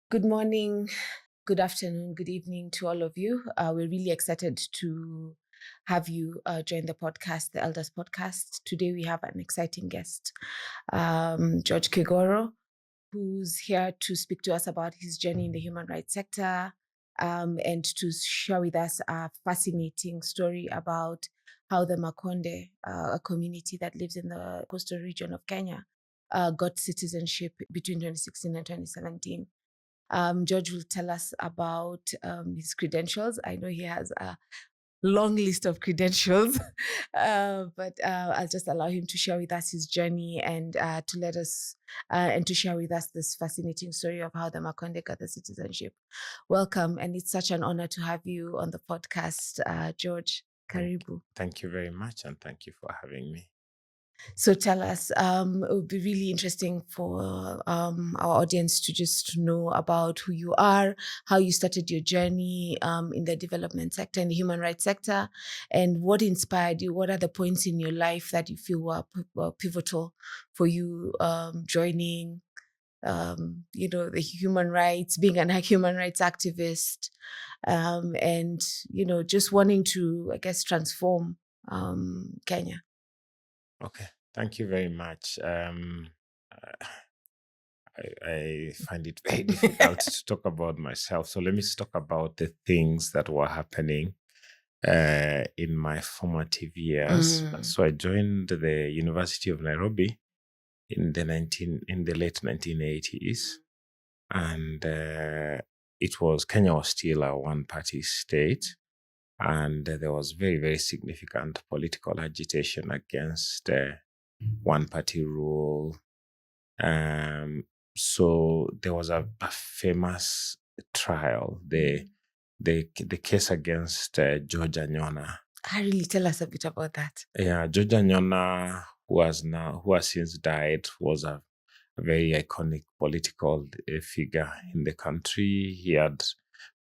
Good morning, good afternoon, good evening to all of you. We're really excited to have you join the podcast, the Elders Podcast. Today we have an exciting guest, George Kegoro, who's here to speak to us about his journey in the human rights sector and to share with us a fascinating story about how the Makonde, a community that lives in the coastal region of Kenya, got citizenship between 2016 and 2017. George will tell us about his credentials. I know he has a long list of credentials, but I'll just allow him to share with us his journey and to let us and to share with us this fascinating story of how the Makonde got the citizenship. Welcome, and it's such an honor to have you on the podcast, George. Karibu. Thank you very much, and thank you for having me. So tell us, it would be really interesting for our audience to just know about who you are, how you started your journey in the development sector, in the human rights sector, and what inspired you. What are the points in your life that you feel were pivotal for you joining, the human rights, being a human rights activist, and, just wanting to, I guess, transform Kenya. Okay, thank you very much. I find it very difficult to talk about myself. So let me talk about the things that were happening in my formative years. So I joined the University of Nairobi in the late 1980s, and Kenya was still a one-party state. And there was very, very significant political agitation against one-party rule. So there was a famous trial, the case against George Anyona. Really tell us a bit about that. Yeah, George Anyona, who has since died, was a very iconic political figure in the country. He had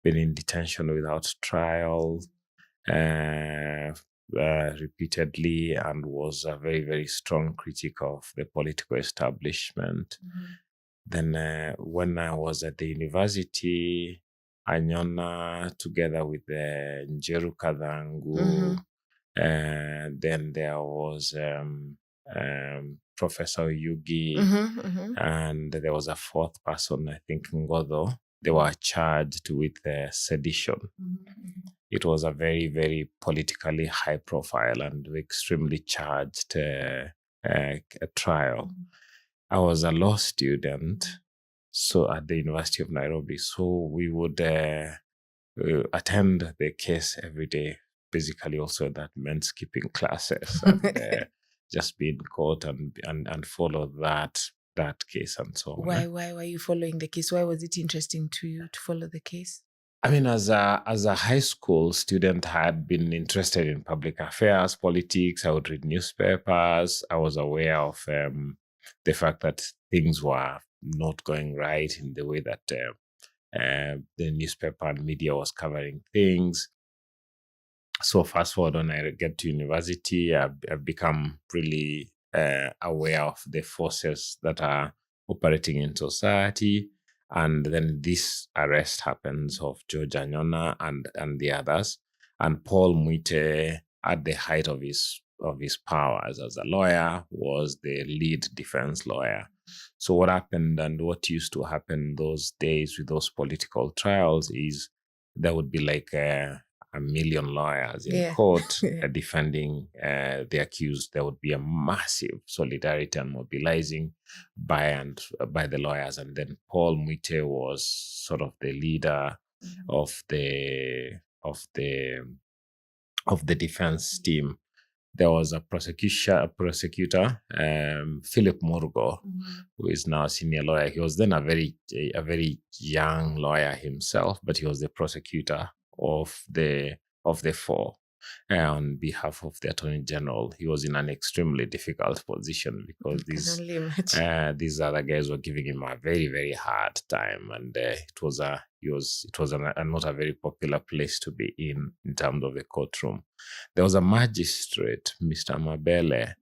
been in detention without trial repeatedly, and was a very, very strong critic of the political establishment. Then when I was at the university, Anyona, together with Njeru Kadhangu, then there was Professor Yugi, and there was a fourth person, I think Ngodho. They were charged with sedition. It was a very, very politically high profile and extremely charged trial. I was a law student, so at the University of Nairobi. So we would attend the case every day. Basically, also that meant skipping classes and just being caught and follow that case and so on. Why were you following the case? Why was it interesting to you to follow the case? I mean, as a high school student, I had been interested in public affairs, politics. I would read newspapers. I was aware of the fact that things were not going right in the way that the newspaper and media was covering things. So fast forward, when I get to university, I've become really aware of the forces that are operating in society. And then this arrest happens of George Anyona and the others. And Paul Mwite, at the height of his powers as a lawyer, was the lead defense lawyer. So what happened, and what used to happen those days with those political trials, is there would be like a million lawyers in court defending the accused. There would be a massive solidarity and mobilizing by the lawyers. And then Paul Mwite was sort of the leader of the defense team. There was a prosecutor, Philip Murgo, who is now a senior lawyer. He was then a very young lawyer himself, but he was the prosecutor of the four on behalf of the Attorney General. He was in an extremely difficult position because these other guys were giving him a very, very hard time, and it was not a very popular place to be in terms of the courtroom. There was a magistrate, Mr. Mabele,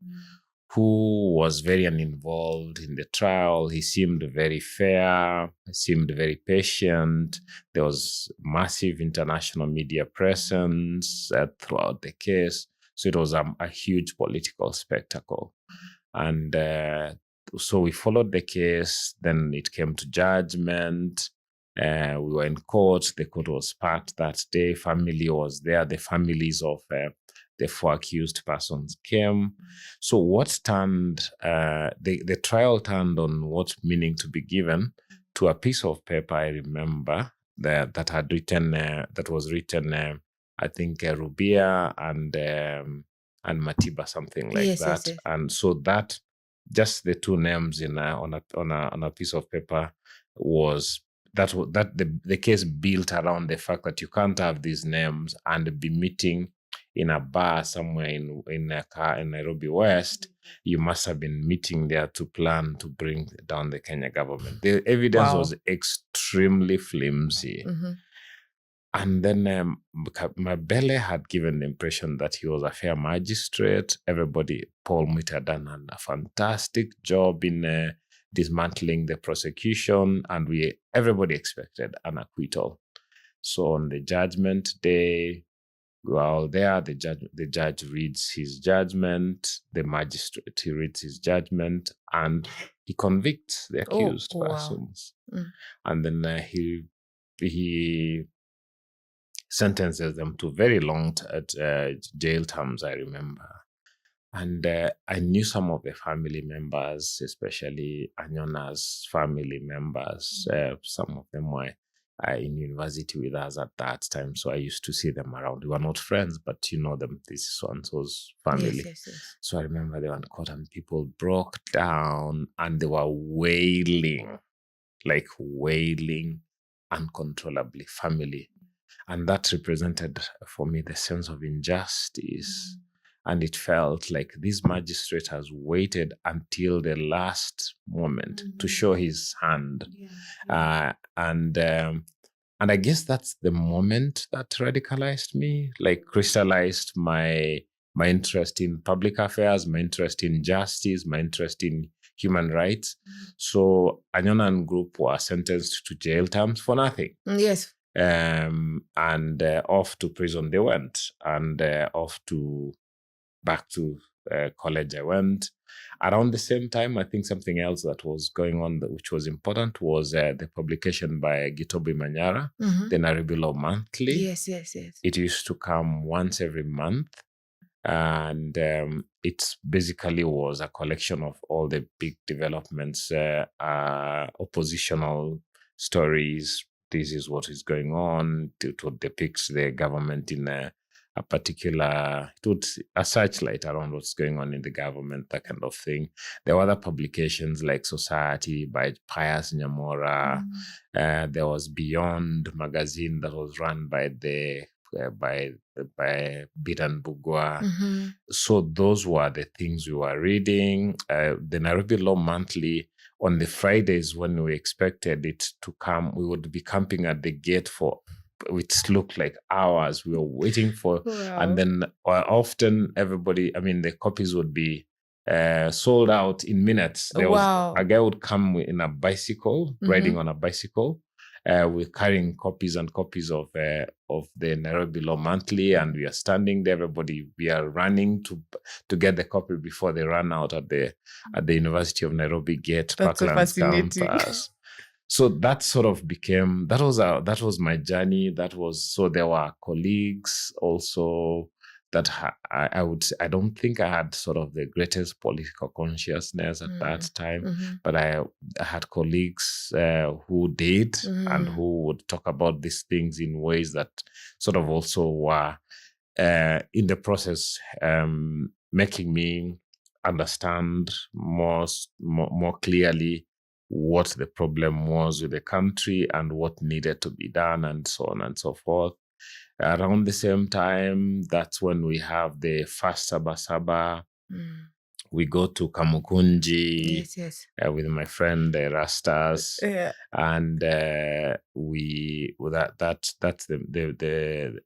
who was very uninvolved in the trial. He seemed very fair, he seemed very patient. There was massive international media presence throughout the case. So it was a huge political spectacle. And so we followed the case. Then it came to judgment. We were in court. The court was packed that day. Family was there. The families of the 4 accused persons came. So what turned, the trial turned on what meaning to be given to a piece of paper, I remember, that had written, that was written, I think, Rubia and Matiba, something like Yes, that. yes. And so that, just the two names on a piece of paper was the case built around the fact that you can't have these names and be meeting in a bar somewhere in Nairobi West. You must have been meeting there to plan to bring down the Kenya government. The evidence was extremely flimsy. And then Mabele had given the impression that he was a fair magistrate. Paul Mwita had done a fantastic job in dismantling the prosecution, and everybody expected an acquittal. So on the judgment day, we were all there. The judge reads his judgment. The magistrate, he reads his judgment, and he convicts the accused persons. Wow. And then he sentences them to very long jail terms, I remember. And I knew some of the family members, especially Anyona's family members. Some of them were in university with us at that time, so I used to see them around. We were not friends, but you know them. This is so-and-so's family. Yes. So I remember they were in court and people broke down and they were wailing uncontrollably, family. And that represented for me the sense of injustice. And it felt like this magistrate has waited until the last moment to show his hand. And I guess that's the moment that radicalized me, like crystallized my interest in public affairs, my interest in justice, my interest in human rights. So Anyona and group were sentenced to jail terms for nothing. Yes. And off to prison they went, and back to college I went. Around the same time, I think something else that was going on which was important was the publication by Gitobi Manyara, the Nairobi Law Monthly. Yes. It used to come once every month, and it basically was a collection of all the big developments, oppositional stories. This is what is going on. It would depict the government in a particular, it would a searchlight around what's going on in the government, that kind of thing. There were other publications like Society by Pius Nyamora. There was Beyond magazine that was run by Bidan Bugwa. So those were the things we were reading. The Nairobi Law Monthly, on the Fridays when we expected it to come, we would be camping at the gate for, which looked like hours. We were waiting for, and then often the copies would be sold out in minutes. There was a guy would come in a bicycle, riding on a bicycle, with carrying copies and copies of the Nairobi Law Monthly, and we are standing there. We are running to get the copy before they run out at the University of Nairobi gate, Parklands campus. So that sort of became, that was my journey. So there were colleagues also that I don't think I had sort of the greatest political consciousness at that time, but I had colleagues who did and who would talk about these things in ways that sort of also were in the process making me understand more clearly what the problem was with the country and what needed to be done, and so on and so forth. Around the same time, that's when we have the first Sabasaba. We go to Kamukunji with my friend the Rastas, and that's the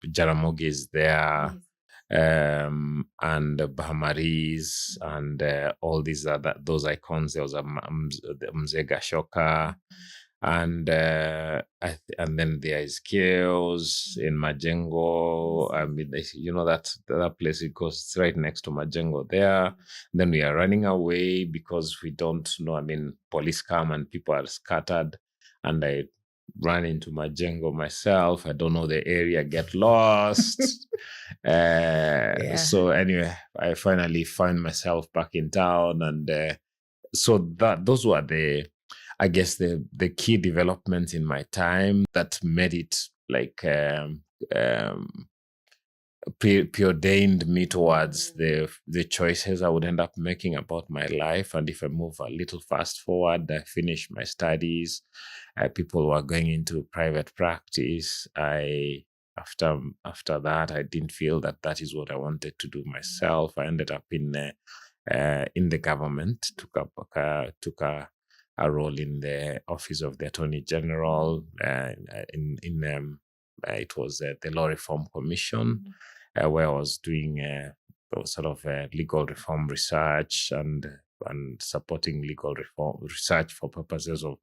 Jaramogi is there. and Bahamaris and all those icons. There was the Mzega Shoka, and and then there is Chaos in Majengo. I mean, that place, because it's right next to Majengo there. Then we are running away because we don't know. I mean, police come and people are scattered, and I run into Majengo myself. I don't know the area, get lost. So anyway, I finally find myself back in town, and so those were I guess the key developments in my time that made it like preordained me towards the choices I would end up making about my life. And if I move a little fast forward, I finished my studies. People were going into private practice. After that, I didn't feel that is what I wanted to do myself. I ended up in the government. Took a role in the office of the Attorney General. It was the Law Reform Commission, where I was doing sort of legal reform research and supporting legal reform research for purposes of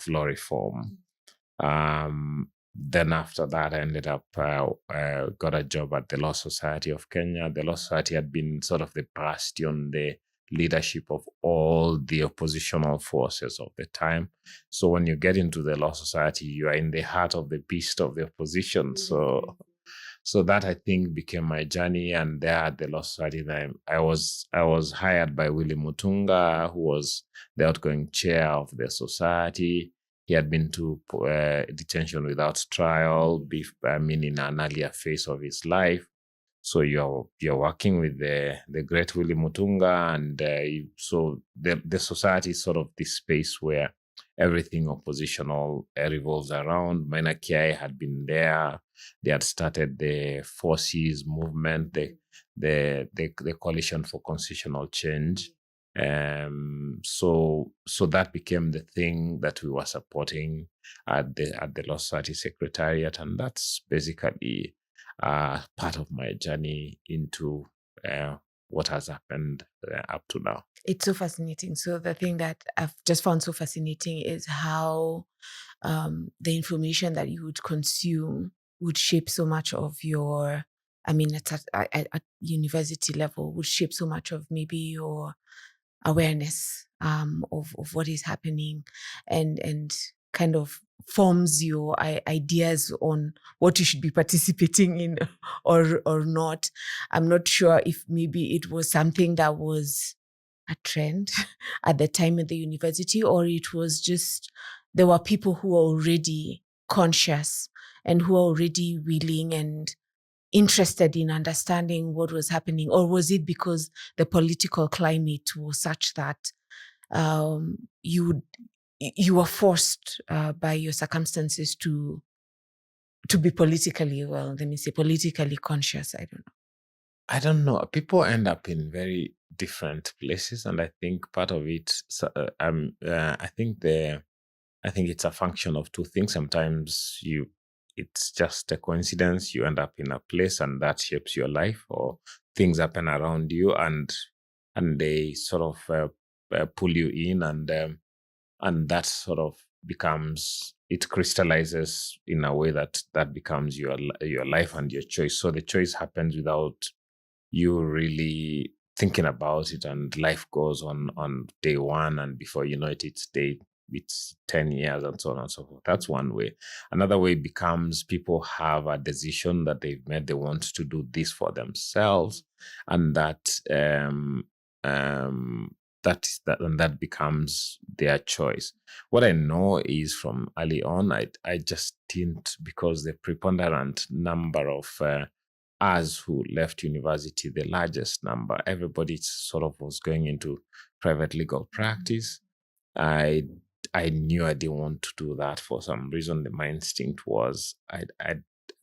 law reform. Then after that, I ended up got a job at the Law Society of Kenya. The Law Society had been sort of the bastion, the leadership of all the oppositional forces of the time. So when you get into the Law Society, you are in the heart of the beast of the opposition. So that, I think, became my journey. And there at the Law Society, I was hired by Willie Mutunga, who was the outgoing chair of the society. He had been to detention without trial, in an earlier phase of his life. So you're working with the great Willie Mutunga, and so the society is sort of this space where everything oppositional revolves around. Maina Kiai had been there. They had started the 4Cs movement, the Coalition for Constitutional Change. So that became the thing that we were supporting at the Law Society Secretariat, and that's basically part of my journey into what has happened up to now. It's so fascinating. So the thing that I've just found so fascinating is how the information that you would consume would shape so much of your, at university level, would shape so much of maybe your awareness of what is happening, and kind of forms your ideas on what you should be participating in or not. I'm not sure if maybe it was something that was a trend at the time at the university, or it was just there were people who were already conscious and who were already willing and interested in understanding what was happening, or was it because the political climate was such that you were forced by your circumstances to be politically conscious? I don't know. People end up in very different places, and I think part of it, I think it's a function of two things. Sometimes it's just a coincidence. You end up in a place and that shapes your life, or things happen around you and they sort of pull you in, and that sort of it crystallizes in a way that becomes your life and your choice. So the choice happens without you really thinking about it, and life goes on day one, and before you know it, it's 10 years and so on and so forth. That's one way. Another way becomes people have a decision that they've made. They want to do this for themselves, and that becomes their choice. What I know is from early on, I just didn't, because the preponderant number of us who left university, the largest number, everybody sort of was going into private legal practice. I knew I didn't want to do that for some reason. My instinct was,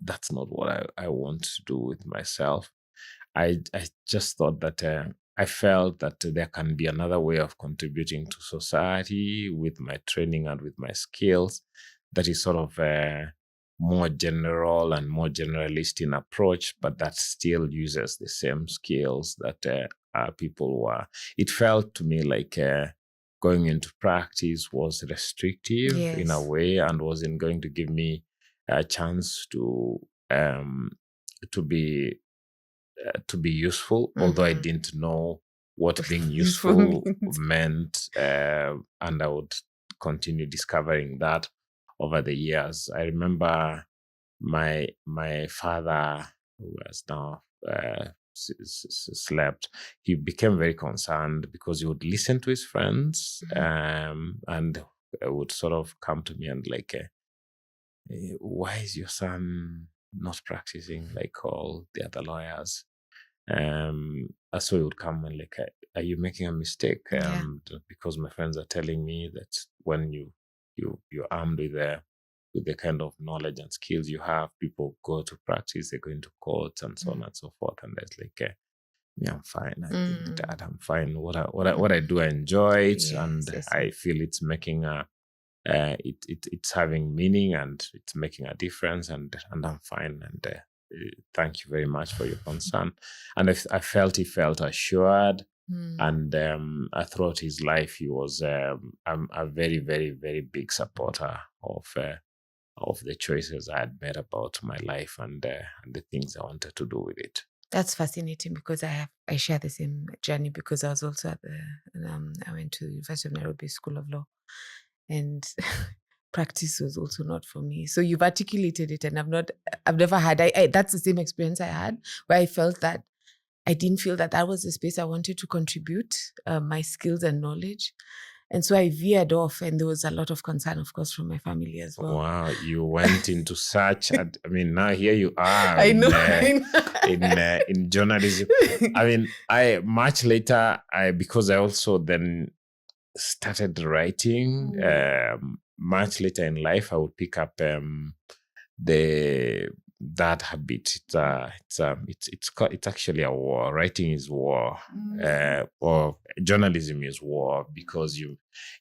that's not what I want to do with myself. I just thought that I felt that there can be another way of contributing to society with my training and with my skills that is sort of more general and more generalist in approach, but that still uses the same skills that people were. It felt to me like going into practice was restrictive in a Yes. way and wasn't going to give me a chance to be useful, although I didn't know what being useful meant, and I would continue discovering that over the years. I remember my father, who has now slept, he became very concerned because he would listen to his friends, and would sort of come to me and like, why is your son not practicing like all the other lawyers? So he would come and like, are you making a mistake? Yeah. Because my friends are telling me that when you're armed with the kind of knowledge and skills you have, people go to practice, they go into courts and so on and so forth. And it's like, yeah, I'm fine. I think that I'm fine. What I do, I enjoy it, and Yes. I feel it's making it's having meaning and it's making a difference, and I'm fine. And thank you very much for your concern. And I felt he felt assured. And throughout his life, he was a very, very, very big supporter of the choices I had made about my life and the things I wanted to do with it. That's fascinating because I share the same journey, because I was also at I went to University of Nairobi School of Law, and practice was also not for me. So you've articulated it, and I've never had. That's the same experience I had, where I felt that I didn't feel that was the space I wanted to contribute my skills and knowledge. And so I veered off, and there was a lot of concern, of course, from my family as well. Wow, you went into such. I mean, now here you are. I know. In journalism. I mean, much later, because I also then started writing. Much later in life, I would pick up that habit. It's actually a war. Writing is war, or journalism is war, because you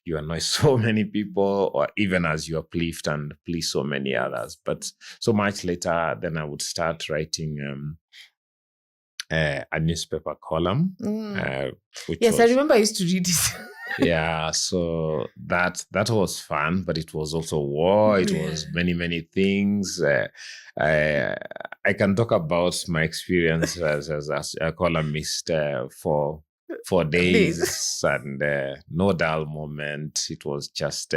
annoy so many people, or even as you uplift and please so many others. But so much later, then I would start writing a newspaper column. Yes, I remember I used to read it. Yeah, so that was fun, but it was also war. It was many, many things. I can talk about my experience as a columnist for days, and no dull moment. It was just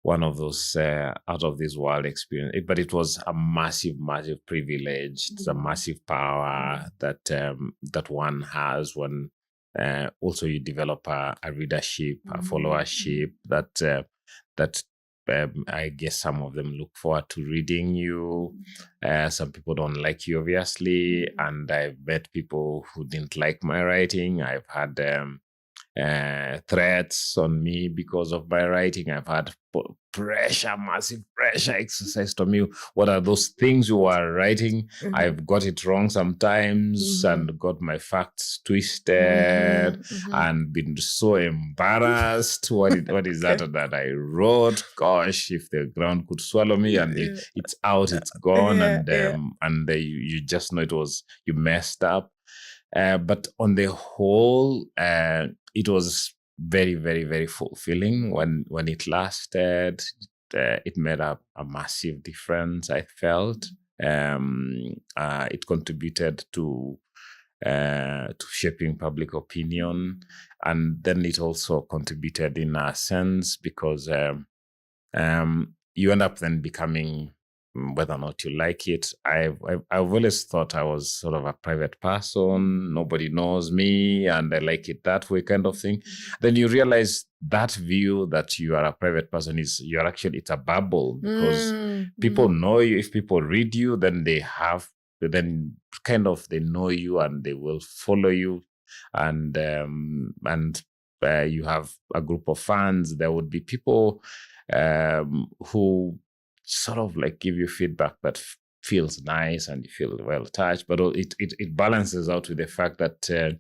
one of those out of this world experience. But it was a massive, massive privilege. It's a massive power that one has when also you develop a readership, a followership that I guess some of them look forward to reading you. Some people don't like you, obviously, and I've met people who didn't like my writing. I've had threats on me because of my writing. I've had pressure, massive pressure exercised on me. What are those things you are writing? I've got it wrong sometimes and got my facts twisted and been so embarrassed. What is that I wrote? Gosh, if the ground could swallow me, and it's out, it's gone, and you just know you messed up. But on the whole, it was very, very, very fulfilling when it lasted. It made a massive difference, I felt. It contributed to shaping public opinion. And then it also contributed in a sense because you end up then becoming, whether or not you like it. I've always thought I was sort of a private person. Nobody knows me, and I like it that way, kind of thing. Then you realize that view that you are a private person it's a bubble, because people know you. If people read you, then they know you and they will follow you, and you have a group of fans. There would be people who sort of like give you feedback that feels nice and you feel well touched, but it balances out with the fact that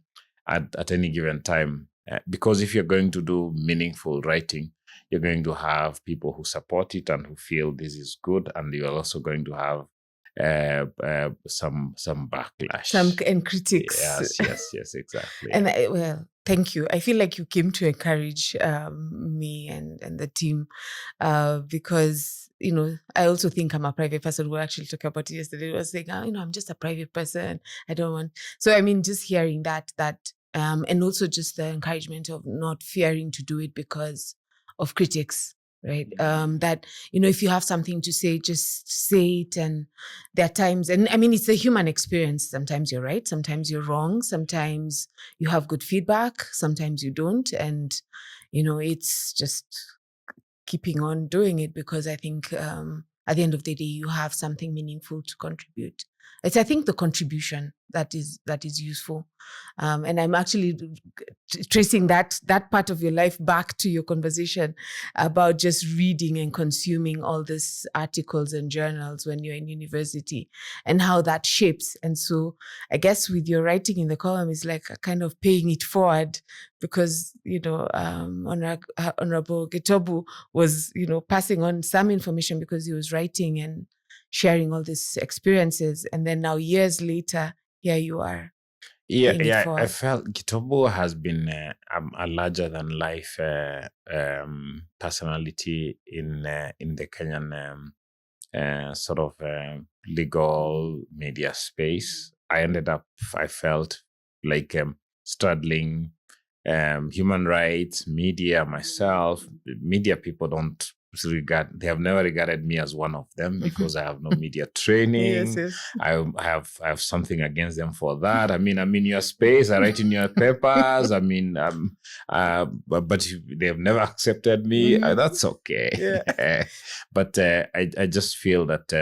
at any given time, because if you're going to do meaningful writing, you're going to have people who support it and who feel this is good, and you're also going to have some backlash. And critics. Yes, exactly. And well, thank you. I feel like you came to encourage me and the team because, I also think I'm a private person. We were actually talking about it yesterday. I was saying, I'm just a private person. I don't want. So, I mean, just hearing that, and also just the encouragement of not fearing to do it because of critics, right? That, if you have something to say, just say it. And there are times, and I mean, it's a human experience. Sometimes you're right, sometimes you're wrong, sometimes you have good feedback, sometimes you don't. And, it's just keeping on doing it because I think at the end of the day, you have something meaningful to contribute. It's, I think, the contribution that is useful. And I'm actually tracing that part of your life back to your conversation about just reading and consuming all these articles and journals when you're in university and how that shapes. And so I guess with your writing in the column is like a kind of paying it forward because, Honorable Getobu was, passing on some information because he was writing and sharing all these experiences. And then now years later, here you are. I felt Gitobo has been a larger than life personality in the Kenyan sort of legal media space. I felt like straddling human rights, media, myself. Media people they have never regarded me as one of them because I have no media training. Yes. I have something against them for that. I mean, I'm in your space. I write in your papers. I mean, but they have never accepted me. That's okay. Yeah. But I just feel that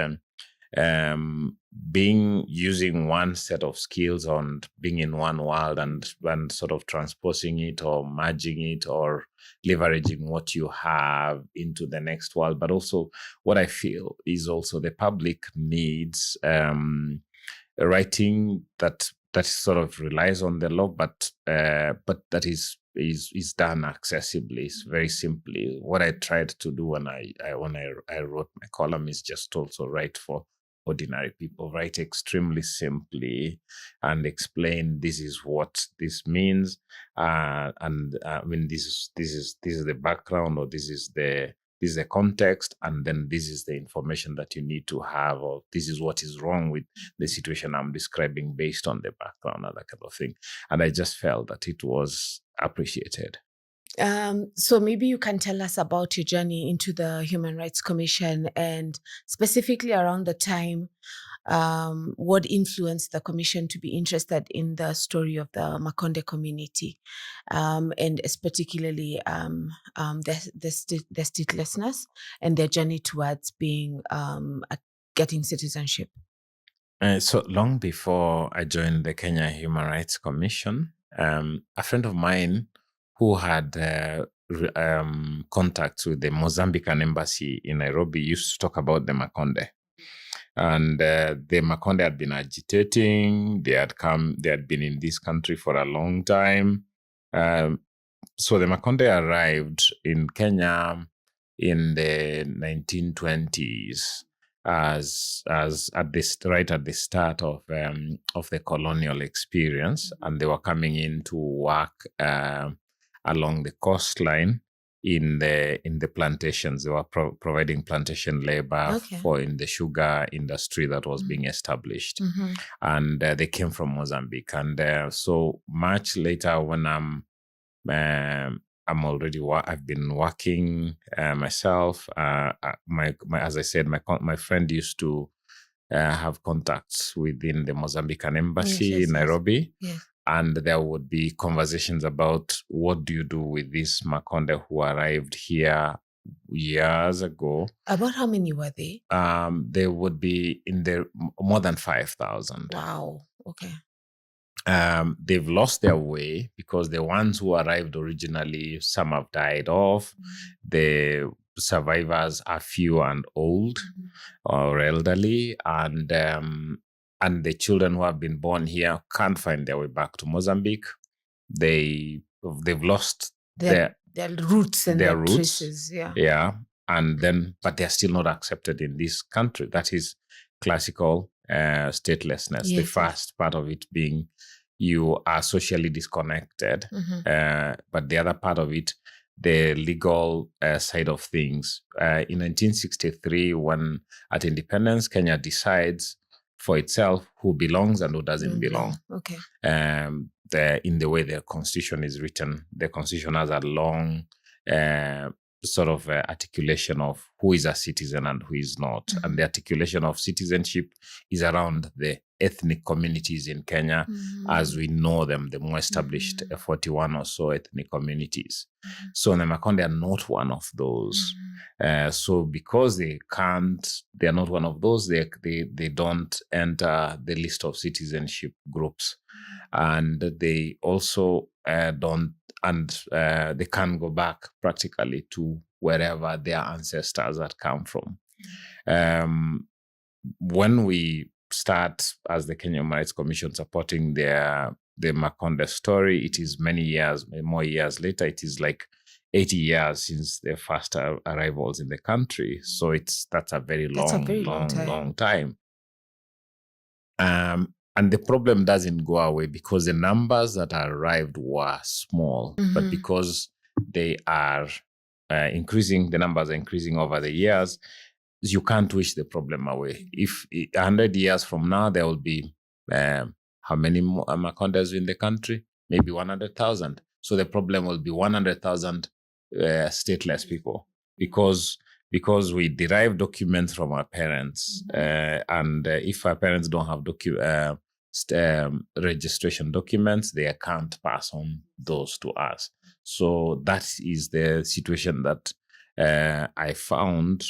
using one set of skills and being in one world and sort of transposing it or merging it or leveraging what you have into the next world. But also what I feel is also the public needs writing that sort of relies on the law, but that is done accessibly. It's very simply. What I tried to do when I wrote my column is just also write for ordinary people, write extremely simply and explain this is what this means, and I mean this is the background, or this is the context, and then this is the information that you need to have, or this is what is wrong with the situation I'm describing based on the background and that kind of thing. And I just felt that it was appreciated. So maybe you can tell us about your journey into the Human Rights Commission and specifically around the time, what influenced the commission to be interested in the story of the Makonde community, and particularly the statelessness and their journey towards being getting citizenship. So long before I joined the Kenya Human Rights Commission, a friend of mine who had contacts with the Mozambican embassy in Nairobi used to talk about the Makonde. And the Makonde had been agitating. They had been in this country for a long time. So the Makonde arrived in Kenya in the 1920s as right at the start of the colonial experience, and they were coming in to work along the coastline in the plantations. They were providing plantation labor for in the sugar industry that was being established, and they came from Mozambique. And so much later, when I've been working myself. As I said, my friend used to have contacts within the Mozambican embassy in Nairobi. Yes. And there would be conversations about what do you do with this Makonde who arrived here years ago. About how many were they? They would be in there more than 5,000. Wow. Okay. They've lost their way because the ones who arrived originally, some have died off. The survivors are few and old or elderly, and the children who have been born here can't find their way back to Mozambique. They've lost their their roots and their their roots. traces. Yeah. Yeah. And then, but they're still not accepted in this country. That is classical statelessness. The Yes, first part of it being you are socially disconnected, but the other part of it, the legal side of things. In 1963, when at independence, Kenya decides for itself who belongs and who doesn't belong. Okay. In the way their constitution is written, the constitution has a long sort of articulation of who is a citizen and who is not. And the articulation of citizenship is around the ethnic communities in Kenya as we know them, the more established 41 or so ethnic communities. So the Makonde are not one of those. So because they're not one of those, they don't enter the list of citizenship groups. And they also don't, and they can't go back practically to wherever their ancestors had come from. When we start as the Kenya Human Rights Commission supporting the Makonde story, it is many years, more years later. It is like 80 years since their first arrivals in the country. So that's a very long time. And the problem doesn't go away because the numbers that arrived were small, but because they are increasing, the numbers are increasing over the years, you can't wish the problem away. If 100 years from now, there will be how many Makondes in the country? Maybe 100,000. So the problem will be 100,000 stateless people because we derive documents from our parents, and if our parents don't have registration documents, they can't pass on those to us. So that is the situation that I found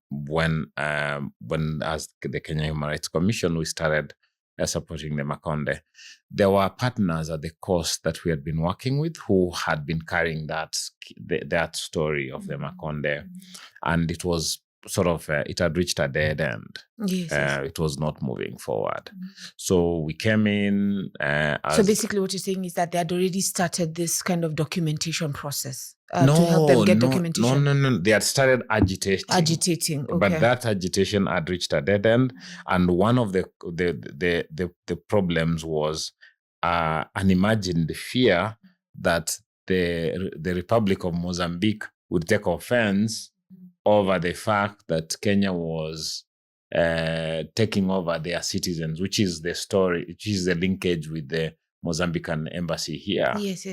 when as the Kenya Human Rights Commission, we started supporting the Makonde. There were partners at the coast that we had been working with who had been carrying that story of the Makonde, and it was sort of it had reached a dead end. Yes. It was not moving forward. So we came in. So basically, what you're saying is that they had already started this kind of documentation process to no, help them get documentation. No. They had started agitating. Okay. But that agitation had reached a dead end, and one of the problems was an imagined fear that the Republic of Mozambique would take offense over the fact that Kenya was taking over their citizens, which is the story, which is the linkage with the Mozambican embassy here. Yes.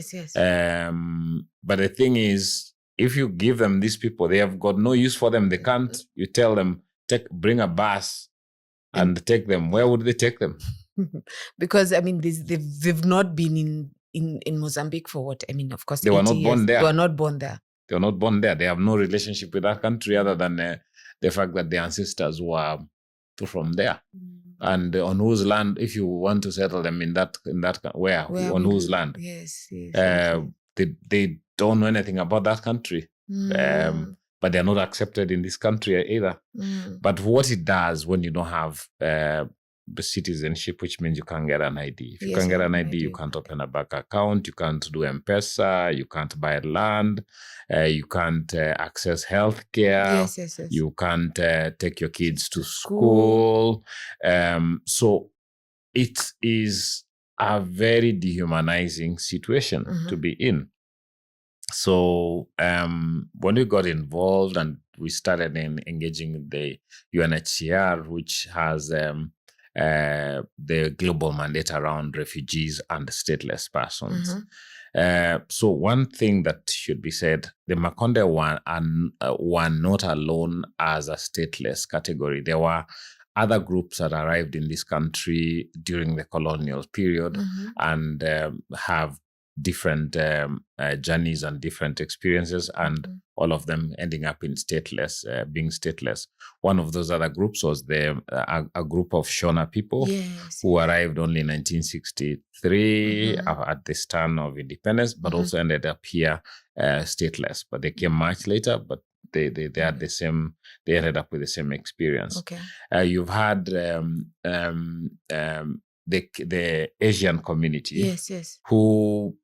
But the thing is, if you give them these people, they have got no use for them. They can't. You tell them, bring a bus and take them. Where would they take them? Because I mean, they've not been in Mozambique for what? I mean, of course, they were not born there. They were not born there. They were not born there. They have no relationship with that country other than the fact that their ancestors were from there. And on whose land, if you want to settle them in that where on whose land? Yes. They don't know anything about that country, but they're not accepted in this country either. But what it does when you don't have citizenship, which means you can't get an ID. If you can't get an ID, you can't open a bank account, you can't do M-Pesa, you can't buy land, you can't access healthcare, yes. You can't take your kids to school. So it is a very dehumanizing situation to be in. So when we got involved and we started engaging with the UNHCR, which has the global mandate around refugees and stateless persons. So one thing that should be said, the Makonde were not alone as a stateless category. There were other groups that arrived in this country during the colonial period and have different journeys and different experiences, and all of them ending up in being stateless. One of those other groups was a group of Shona people who arrived only in 1963 at the turn of independence, but also ended up here stateless. But they came much later, but they had the same. They ended up with the same experience. Okay. You've had the Asian community, yes, who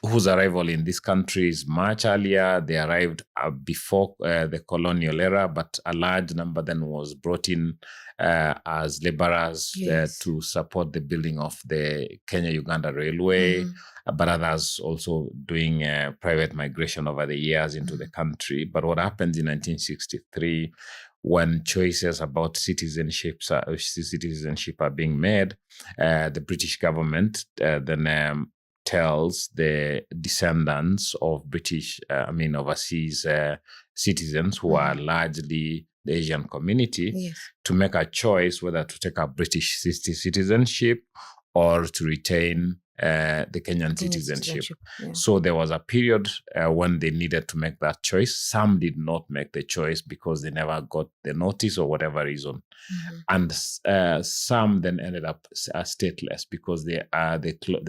whose arrival in this country is much earlier. They arrived before the colonial era, but a large number then was brought in as laborers to support the building of the Kenya-Uganda Railway, but others also doing private migration over the years into the country. But what happened in 1963, when choices about citizenship are being made, the British government then tells the descendants of British, overseas citizens who are largely the Asian community to make a choice whether to take a British citizenship or to retain the Kenyan citizenship. So there was a period when they needed to make that choice. Some did not make the choice because they never got the notice or whatever reason. And some then ended up stateless because the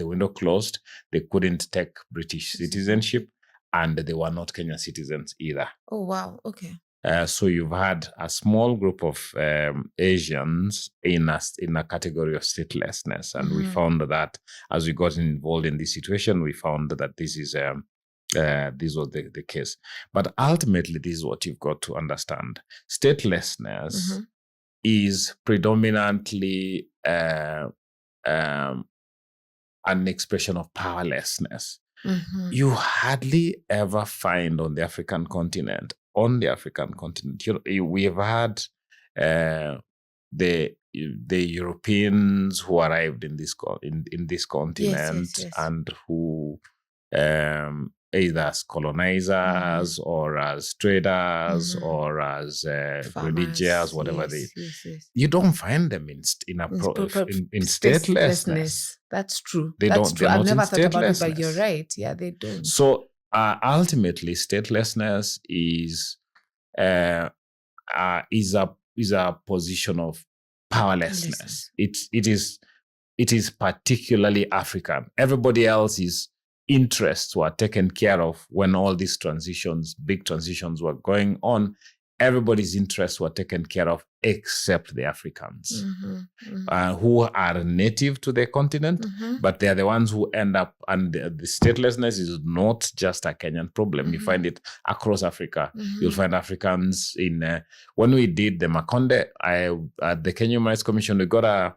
window closed. They couldn't take British citizenship and they were not Kenyan citizens either. Oh, wow. Okay. So you've had a small group of Asians in a category of statelessness. And we found that as we got involved in this situation, we found that this was the case. But ultimately, this is what you've got to understand. Statelessness is predominantly an expression of powerlessness. You hardly ever find on the African continent, we have had the Europeans who arrived in this continent and who either as colonizers or as traders or as religious, whatever you don't find them in statelessness. That's true. That's true. I've never thought about it, but you're right. Yeah, they don't. So ultimately, statelessness is a position of powerlessness. It is particularly African. Everybody else's interests were taken care of when all these big transitions were going on. Everybody's interests were taken care of except the Africans who are native to the continent, but they are the ones who end up, and the statelessness is not just a Kenyan problem. You find it across Africa. You'll find Africans when we did the Makonde, at the Kenya Human Rights Commission, we got a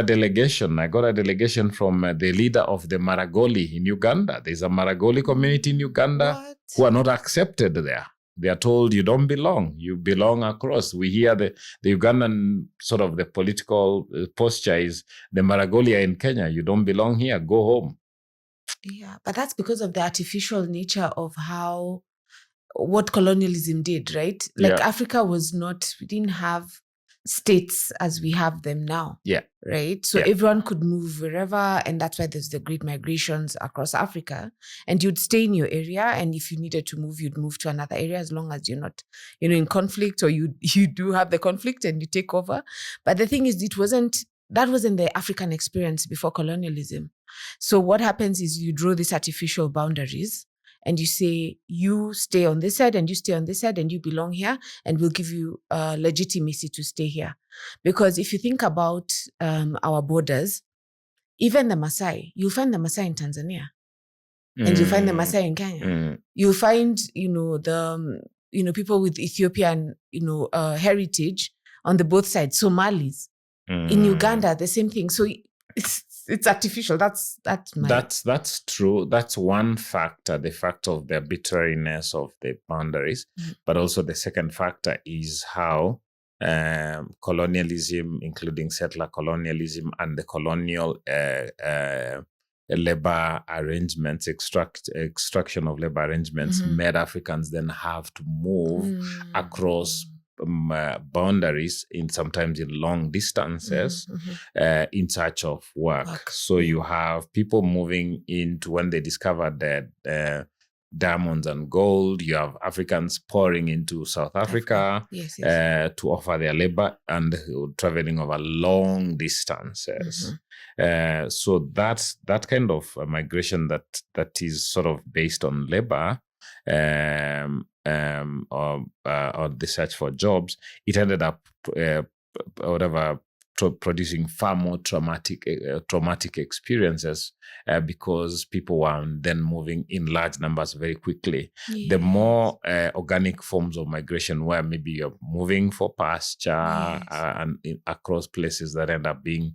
delegation. I got a delegation from the leader of the Maragoli in Uganda. There's a Maragoli community in Uganda who are not accepted there. They are told you don't belong. You belong across. We hear the Ugandan sort of the political posture is the Maragoli are in Kenya. You don't belong here. Go home. Yeah, but that's because of the artificial nature of what colonialism did, right? Like Africa we didn't have states as we have them now. Yeah. Right? So everyone could move wherever, and that's why there's the great migrations across Africa. And you'd stay in your area, and if you needed to move, you'd move to another area as long as you're not, in conflict, or you do have the conflict and you take over. But the thing is, that wasn't the African experience before colonialism. So what happens is you draw these artificial boundaries, and you say, you stay on this side and you stay on this side and you belong here, and we'll give you legitimacy to stay here. Because if you think about our borders, even the Maasai, you'll find the Maasai in Tanzania and you'll find the Maasai in Kenya. You'll find, the people with Ethiopian, heritage on the both sides, Somalis. In Uganda, the same thing. So it's artificial. That's true. That's one factor, the factor of the arbitrariness of the boundaries. But also the second factor is how colonialism, including settler colonialism and the colonial labor arrangements, extraction of labor arrangements, made Africans then have to move across boundaries sometimes in long distances in search of work. So you have people moving into, when they discovered that diamonds and gold, you have Africans pouring into South Africa to offer their labor and traveling over long distances. So that's that kind of migration that is sort of based on labor or the search for jobs. It ended up producing far more traumatic experiences because people were then moving in large numbers very quickly. Yes. The more organic forms of migration, where maybe you're moving for pasture and across places that end up being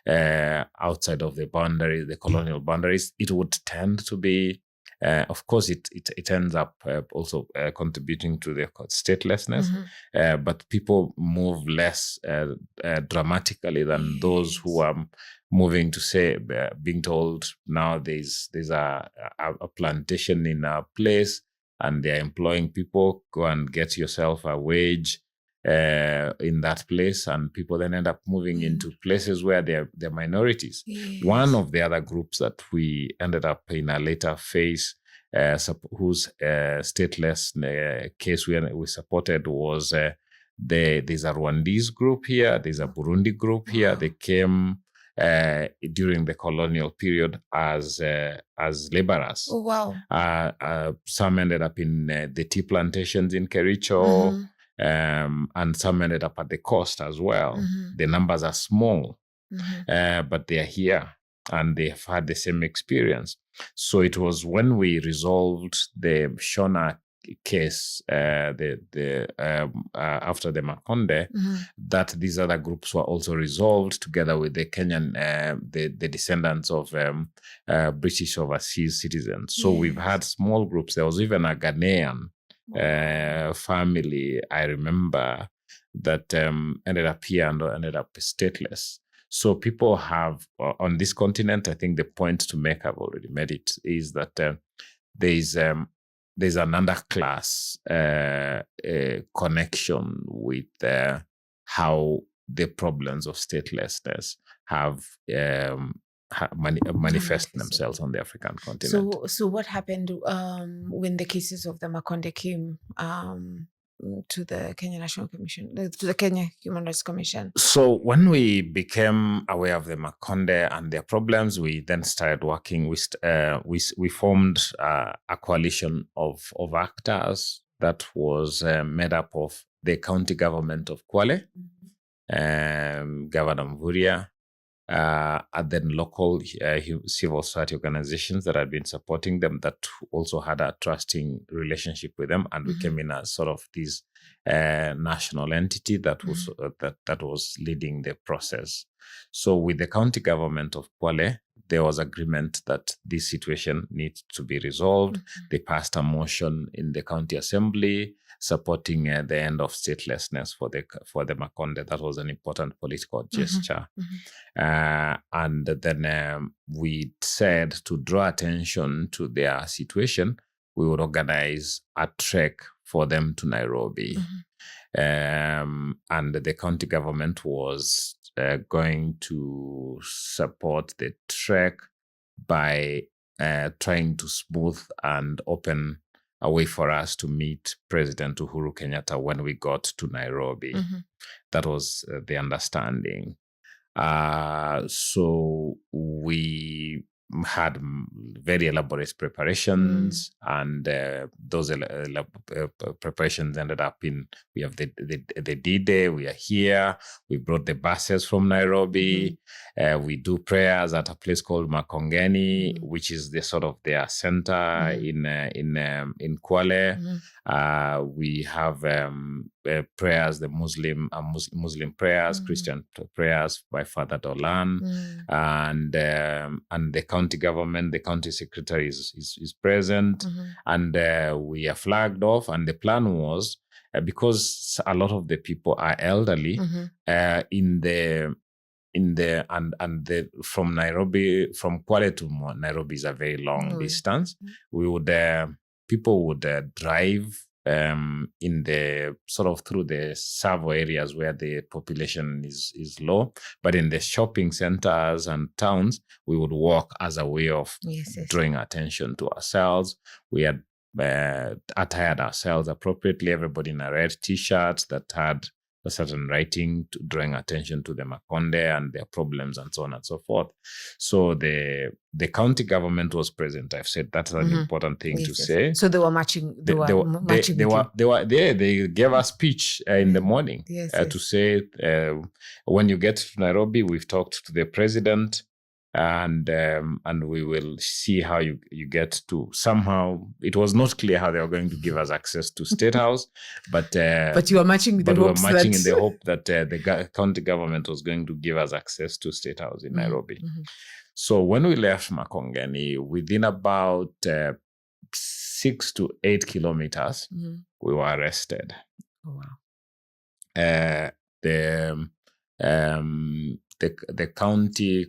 outside of the boundaries, the colonial boundaries, it would tend to be, of course, it ends up also contributing to the statelessness, but people move less dramatically than those who are moving to, say, being told now there's a plantation in a place and they're employing people, go and get yourself a wage in that place, and people then end up moving into places where they're minorities. Yes. One of the other groups that we ended up in a later phase, whose stateless case we supported was there's a Rwandese group here, there's a Burundi group here. They came during the colonial period as laborers. Oh, wow. Some ended up in the tea plantations in Kericho, and some ended up at the coast as well. The numbers are small, but they are here and they've had the same experience. So it was when we resolved the Shona case after the Makonde that these other groups were also resolved together with the Kenyan, the descendants of British overseas citizens. So we've had small groups. There was even a Ghanaian family, I remember, that ended up here and ended up stateless. So people have, on this continent, I think the point to make, I've already made it, is that there's an underclass connection with how the problems of statelessness have manifest themselves on the African continent. So what happened when the cases of the Makonde came to the Kenya National Commission, to the Kenya Human Rights Commission? So when we became aware of the Makonde and their problems, we then started working. We formed a coalition of actors that was made up of the county government of Kwale, Governor Mvurya, and then local civil society organizations that had been supporting them, that also had a trusting relationship with them, and we came in as sort of this national entity that was that was leading the process. So with the county government of Kwale, there was agreement that this situation needs to be resolved. They passed a motion in the county assembly supporting the end of statelessness for the Makonde. That was an important political gesture. And then we said, to draw attention to their situation, we would organize a trek for them to Nairobi. And the county government was going to support the trek by trying to smooth and open a way for us to meet President Uhuru Kenyatta when we got to Nairobi. That was the understanding. So we had very elaborate preparations, and those preparations ended up in, we have the D-Day, we are here, we brought the buses from Nairobi, we do prayers at a place called Makongeni, which is the sort of their center in Kwale. We have prayers, the Muslim prayers, Christian prayers by Father Dolan, and the county government, the county secretary is present, and we are flagged off. And the plan was, because a lot of the people are elderly, from Nairobi, from Kwale to Nairobi is a very long distance. We would people would drive in the sort of through the Savo areas where the population is low, but in the shopping centers and towns, we would walk as a way of drawing attention to ourselves. We had attired ourselves appropriately, everybody in a red t-shirt that had a certain writing drawing attention to the Makonde and their problems and so on and so forth. So the county government was present. I've said that's an important thing to say. So they were matching. They were there. They gave a speech in the morning to say, when you get to Nairobi, we've talked to the president, and we will see how you get to. Somehow it was not clear how they were going to give us access to State House, but you were matching with the hopes in the hope that the county government was going to give us access to State House in Nairobi. So when we left Makongeni, within about 6 to 8 kilometers, we were arrested. Oh, wow. The county,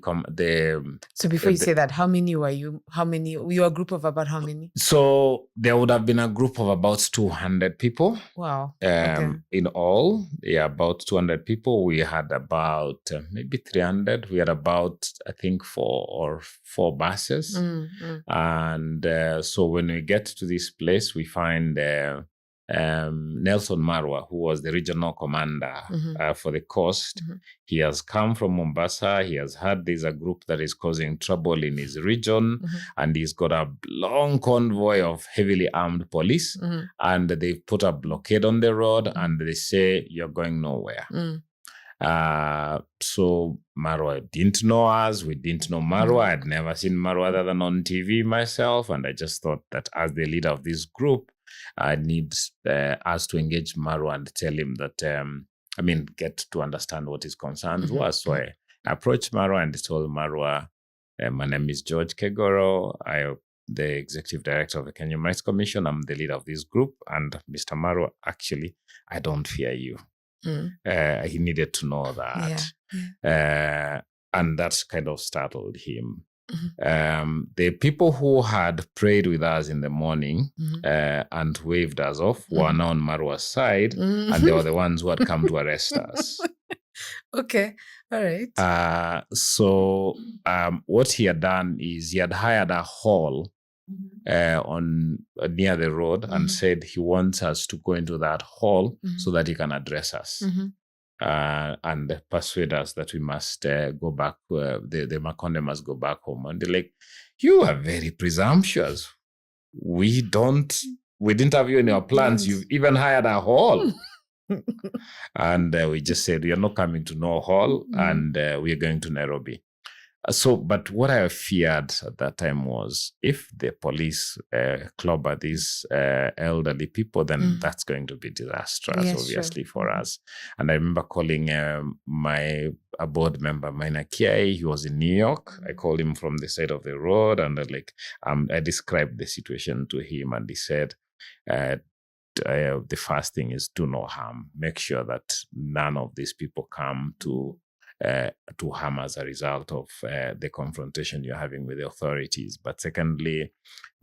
So before you say that, how many were you? Were you a group of about how many? So there would have been a group of about 200 people. Wow. In all, about 200 people. We had about maybe 300. We had about, I think, 4 buses. And so when we get to this place, we find Nelson Marwa, who was the regional commander for the coast. He has come from Mombasa. He has heard there's a group that is causing trouble in his region, and he's got a long convoy of heavily armed police, and they've put a blockade on the road, and they say, you're going nowhere. So Marwa didn't know us. We didn't know Marwa. I'd never seen Marwa other than on TV myself, and I just thought that as the leader of this group, I need us to engage Marwa and tell him that, get to understand what his concerns were. So I approached Marwa and told Marwa, my name is George Kegoro. I'm the executive director of the Kenyan Rights Commission. I'm the leader of this group. And Mr. Marwa, actually, I don't fear you. He needed to know that. And that kind of startled him. The people who had prayed with us in the morning and waved us off were now on Marwa's side, and they were the ones who had come to arrest us. Okay, all right. So what he had done is he had hired a hall on near the road and said he wants us to go into that hall so that he can address us. And persuade us that we must go back, the Makonde must go back home. And they're like, you are very presumptuous. We didn't have you in our plans. You've even hired a hall. And we just said, we are not coming to no hall, and we are going to Nairobi. But what I feared at that time was if the police clobber these elderly people, then that's going to be disastrous, obviously, for us. And I remember calling a board member, Maina Kiai. He was in New York. I called him from the side of the road, and I described the situation to him, and he said, the first thing is do no harm. Make sure that none of these people come to harm as a result of the confrontation you're having with the authorities. But secondly,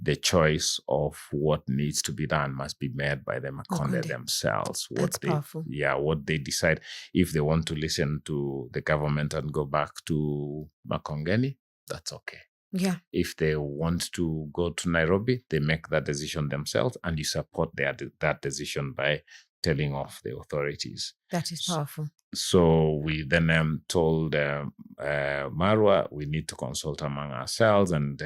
the choice of what needs to be done must be made by the Makonde themselves. That's powerful. What they decide. If they want to listen to the government and go back to Makongeni, that's okay. Yeah. If they want to go to Nairobi, they make that decision themselves, and you support that decision by telling off the authorities. That is powerful. So we then told Marwa, we need to consult among ourselves, and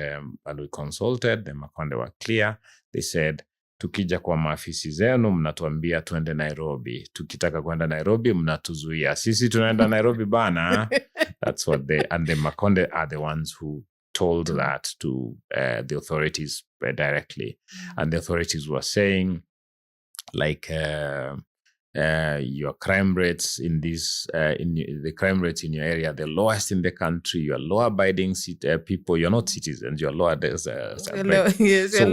we consulted. The Makonde were clear. They said, tukija kwa maafisi zenu mnatuambia tuende Nairobi. Tukitaka kwenda Nairobi mnatuzuia. Sisi tunaenda Nairobi bana. That's what and the Makonde are the ones who told that to the authorities directly. And the authorities were saying, your crime rates in the crime rates in your area, the lowest in the country. You are law-abiding people. You're not citizens. You're law. So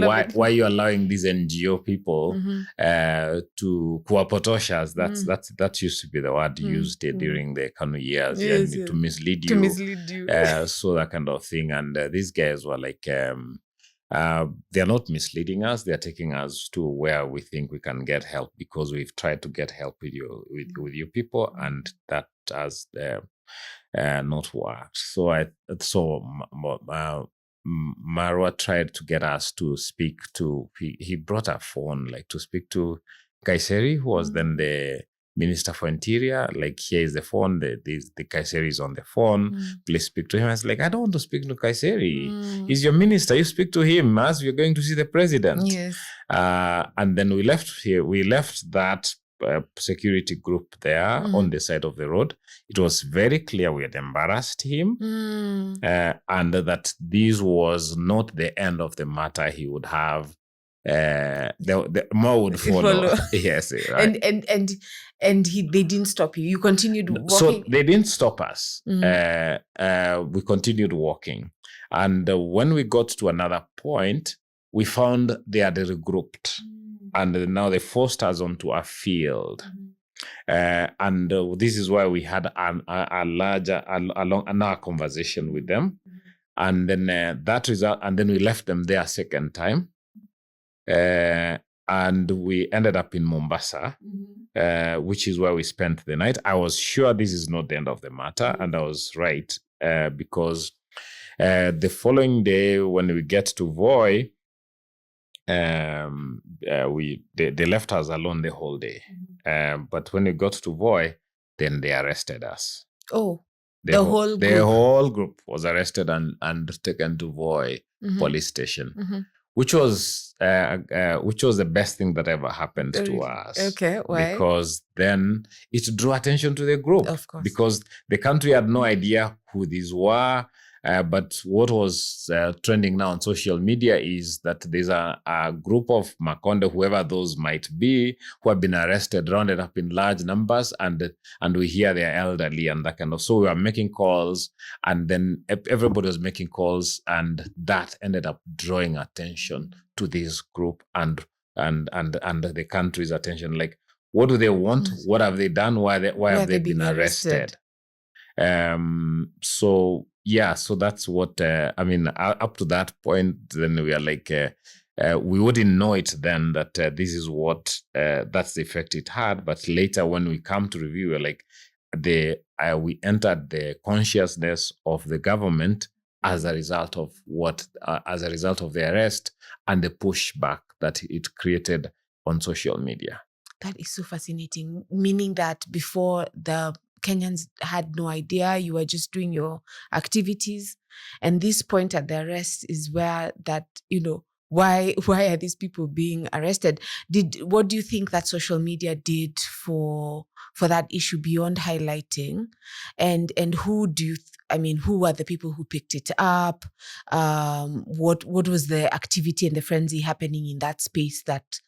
why are you allowing these NGO people to kuwapotoshas? That used to be the word used during the Kanu years, to mislead you. So that kind of thing. And these guys were like, they're not misleading us. They're taking us to where we think we can get help, because we've tried to get help with you people, and that has not worked. So Marwa tried to get us to speak to. He brought a phone to speak to Kaiseri, who was then the Minister for Interior, like, here is the phone, the Kaiseri is on the phone, please speak to him. I was like, I don't want to speak to Kaiseri. He's your minister. You speak to him as we're going to see the president. Yes. And then we left that security group there on the side of the road. It was very clear we had embarrassed him, and that this was not the end of the matter. He would have the more would follow. Yes, right. And they didn't stop you. You continued walking. So they didn't stop us. We continued walking, and when we got to another point, we found they had regrouped. And now they forced us onto a field. And this is why we had a long conversation with them. And then that result, and then we left them there a second time. And we ended up in Mombasa, which is where we spent the night. I was sure this is not the end of the matter. And I was right, because the following day when we get to Voi, they left us alone the whole day. But when we got to Voi, then they arrested us. Oh, the whole group was arrested and taken to Voi police station, which was the best thing that ever happened to us. Okay, why? Because then it drew attention to the group. Of course. Because the country had no idea who these were. But what was trending now on social media is that there's a group of Makonde, whoever those might be, who have been arrested, rounded up in large numbers, and we hear they're elderly and that kind of. So we were making calls, and then everybody was making calls, and that ended up drawing attention to this group and the country's attention. Like, what do they want? What have they done? Why have they been arrested? So that's what, up to that point, then we are like, we wouldn't know it then that this is what, that's the effect it had. But later when we come to review, we're like, we entered the consciousness of the government as a result of the arrest and the pushback that it created on social media. That is so fascinating, meaning that before the Kenyans had no idea, you were just doing your activities. And this point at the arrest is where that, why are these people being arrested? What do you think that social media did for that issue beyond highlighting? And who who are the people who picked it up? What was the activity and the frenzy happening in that space that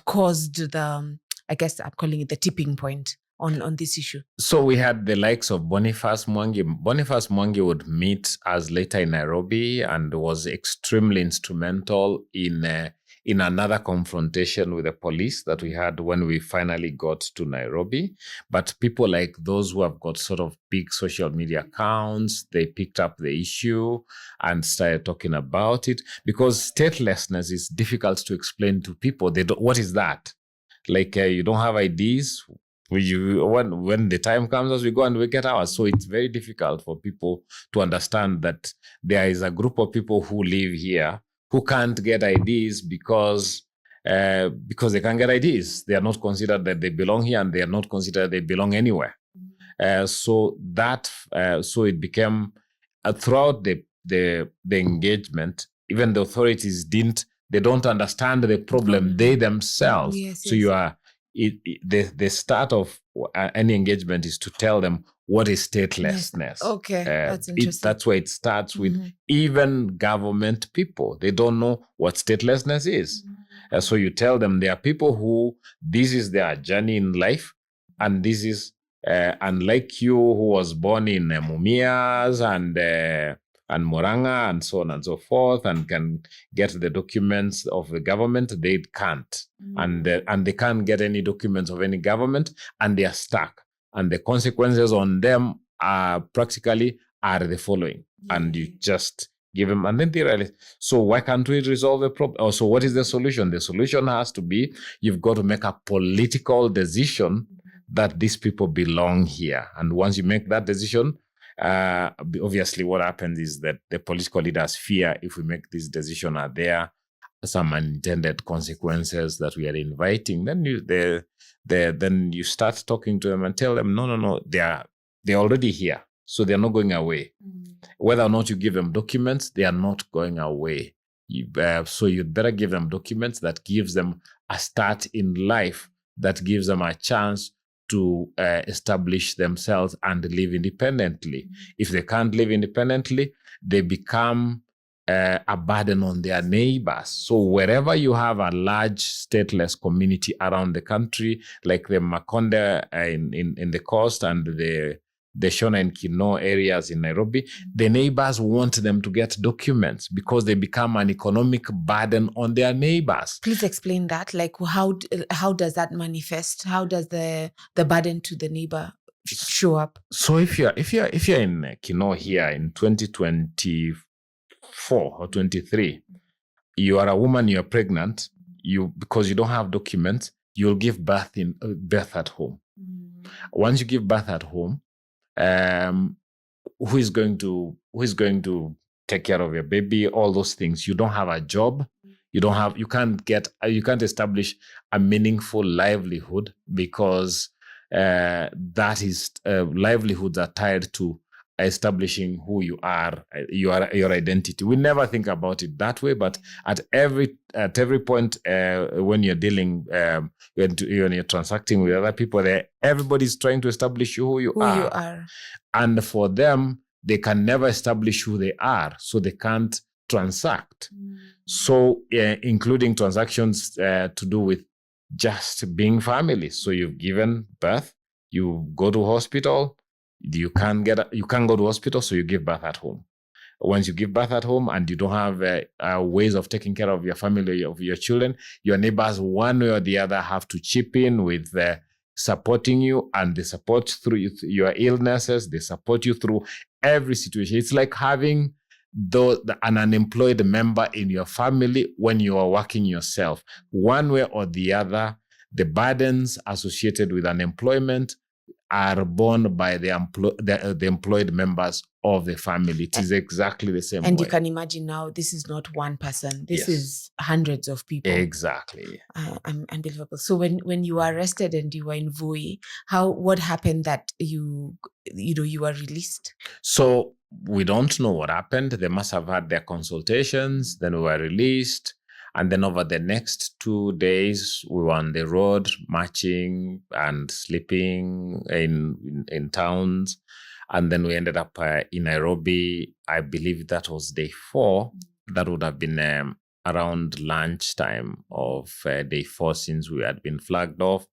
caused I guess I'm calling it the tipping point on this issue? So we had the likes of Boniface Mwangi. Boniface Mwangi would meet us later in Nairobi and was extremely instrumental in another confrontation with the police that we had when we finally got to Nairobi. But people like those who have got sort of big social media accounts, they picked up the issue and started talking about it, because statelessness is difficult to explain to people. What is that? Like, you don't have IDs. When the time comes, as we go and we get ours. So it's very difficult for people to understand that there is a group of people who live here who can't get IDs because they can't get IDs. They are not considered that they belong here, and they are not considered they belong anywhere. So it became throughout the engagement, even the authorities they don't understand the problem they themselves. Yes, so you are. The start of any engagement is to tell them what is statelessness. Yes. Okay, that's interesting. That's where it starts with even government people. They don't know what statelessness is. So you tell them there are people who this is their journey in life, and this is unlike you who was born in Mumias and Moranga and so on and so forth, and can get the documents of the government. They can't. And they can't get any documents of any government, and they are stuck. And the consequences on them are the following. And you just give them, and then they realize, so why can't we resolve the problem? So what is the solution? The solution has to be, you've got to make a political decision that these people belong here. And once you make that decision, obviously what happens is that the political leaders fear if we make this decision are there, some unintended consequences that we are inviting, then you start talking to them and tell them, no, they're already here, so they're not going away. Whether or not you give them documents, they are not going away. So you'd better give them documents that gives them a start in life, that gives them a chance to establish themselves and live independently. If they can't live independently, they become a burden on their neighbors. So wherever you have a large stateless community around the country, like the Makonde in the coast and the Shona and Kino areas in Nairobi, the neighbors want them to get documents because they become an economic burden on their neighbors. Please explain that. Like, how does that manifest? How does the burden to the neighbor show up? So if you're in Kino here in 2024 or 23, you are a woman, you're pregnant, because you don't have documents, you'll give birth at home. Once you give birth at home, who is going to take care of your baby? All those things. You don't have a job. You can't establish a meaningful livelihood because that is livelihoods are tied to establishing who you are, your identity. We never think about it that way, but at every point when you're dealing, when you're transacting with other people, everybody's trying to establish who you are. And for them, they can never establish who they are, so they can't transact. So including transactions to do with just being family. So you've given birth, you go to hospital. You can't go to hospital, so you give birth at home. Once you give birth at home and you don't have ways of taking care of your family, of your children, your neighbors, one way or the other, have to chip in with supporting you, and they support through your illnesses. They support you through every situation. It's like having an unemployed member in your family when you are working yourself. One way or the other, the burdens associated with unemployment are borne by the employed members of the family. It is exactly the same and way. You can imagine now, this is not one person. This is hundreds of people. Exactly. Unbelievable. So when you were arrested and you were in Voi, what happened that you were released? So we don't know what happened. They must have had their consultations. Then we were released. And then over the next 2 days, we were on the road, marching and sleeping in towns. And then we ended up in Nairobi. I believe that was day 4. That would have been around lunchtime of day 4, since we had been flagged off.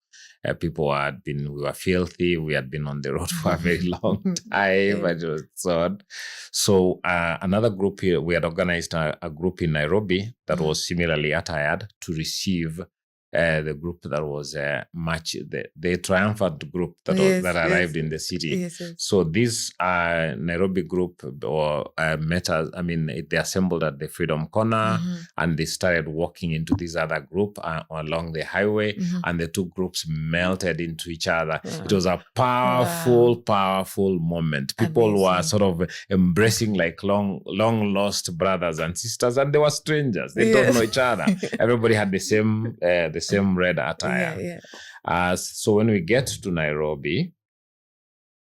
We were filthy. We had been on the road for a very long time. It was so. So another group here, we had organized a group in Nairobi that was similarly attired to receive the group that was the triumphant group that arrived in the city. Yes. So this Nairobi group they assembled at the Freedom Corner, and they started walking into this other group along the highway, and the two groups melted into each other. It was a powerful moment. People were sort of embracing like long lost brothers and sisters, and they were strangers. They don't know each other. Everybody had the same red attire. So when we get to Nairobi,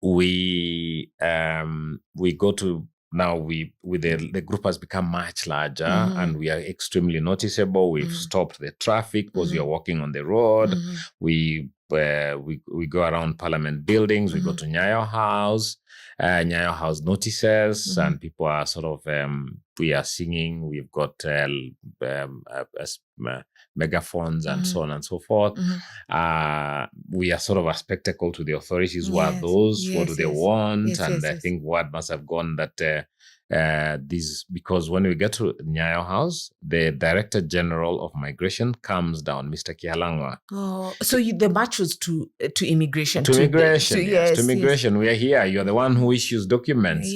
we go to, now the group has become much larger, and we are extremely noticeable. We've stopped the traffic because we are walking on the road. We go around Parliament buildings. We go to Nyayo House notices, and people are sort of we are singing. We've got megaphones and so on and so forth. We are sort of a spectacle to the authorities. Who are those? What do they want? I think word must have gone that because when we get to Nyayo House, the Director General of Migration comes down, Mr. Kihalangwa. Oh, so the march was to immigration. To immigration. We are here. You're the one who issues documents.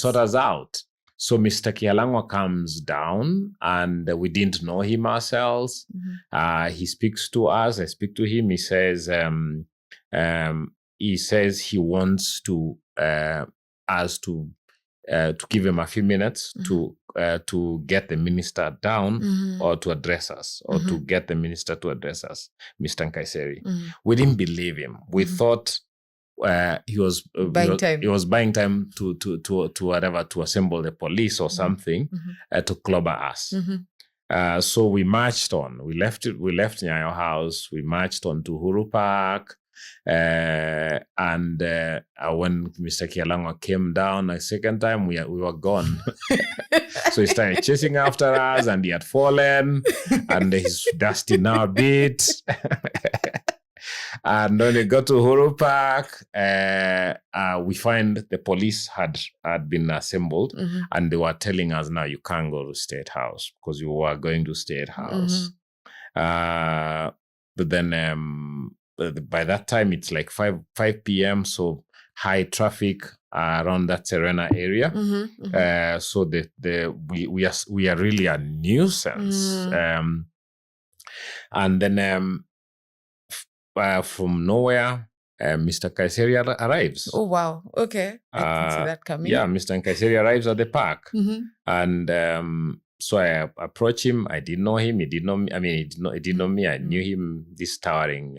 Sort us out. So Mr. Kihalangwa comes down, and we didn't know him ourselves. He speaks to us. I speak to him. He says he wants to us to to give him a few minutes to get the minister down or to address us, or to get the minister to address us, Mr. Nkaiseri. We didn't believe him. We thought he was buying time to whatever, to assemble the police or something to clobber us. So we marched on. We left Nyayo House. We marched on to Uhuru Park. And when Mr. Kialangwa came down a second time, we were gone. So he started chasing after us, and he had fallen, and he's dusty now a bit. And when we got to Uhuru Park, we find the police had been assembled, and they were telling us, now you can't go to State House because you were going to State House. But then by that time, it's like 5 p.m., so high traffic around that Serena area. So we are really a nuisance. And then from nowhere, Mr. Kaiseri arrives. Oh, wow. Okay. I didn't see that coming. Yeah, Mr. Kaiseri arrives at the park. And so I approach him. I didn't know him. He didn't know me. I mean, he didn't know me. I knew him, this towering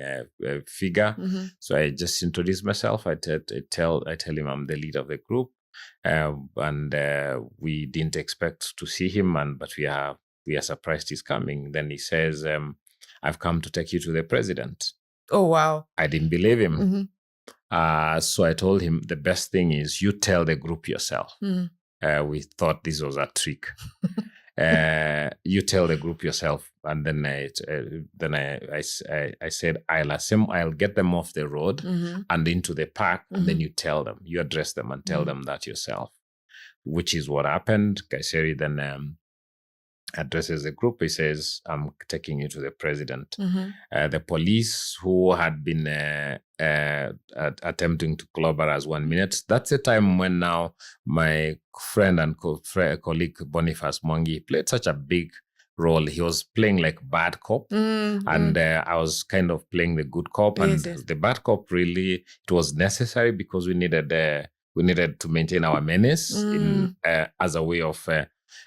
figure. So I just introduced myself. I tell him I'm the leader of the group. And we didn't expect to see him, but we are surprised he's coming. Then he says, I've come to take you to the president. Oh, wow. I didn't believe him. So I told him, the best thing is you tell the group yourself. We thought this was a trick. You tell the group yourself. And then I said, I'll get them off the road and into the park, and then you tell them, you address them and tell them that yourself, which is what happened. Kaiseri then addresses the group. He says, I'm taking you to the president. The police who had been attempting to clobber us 1 minute, that's the time when now my friend and colleague Boniface Mwangi played such a big role. He was playing like bad cop, and I was kind of playing the good cop. And the bad cop, really, it was necessary because we needed to maintain our menace as a way of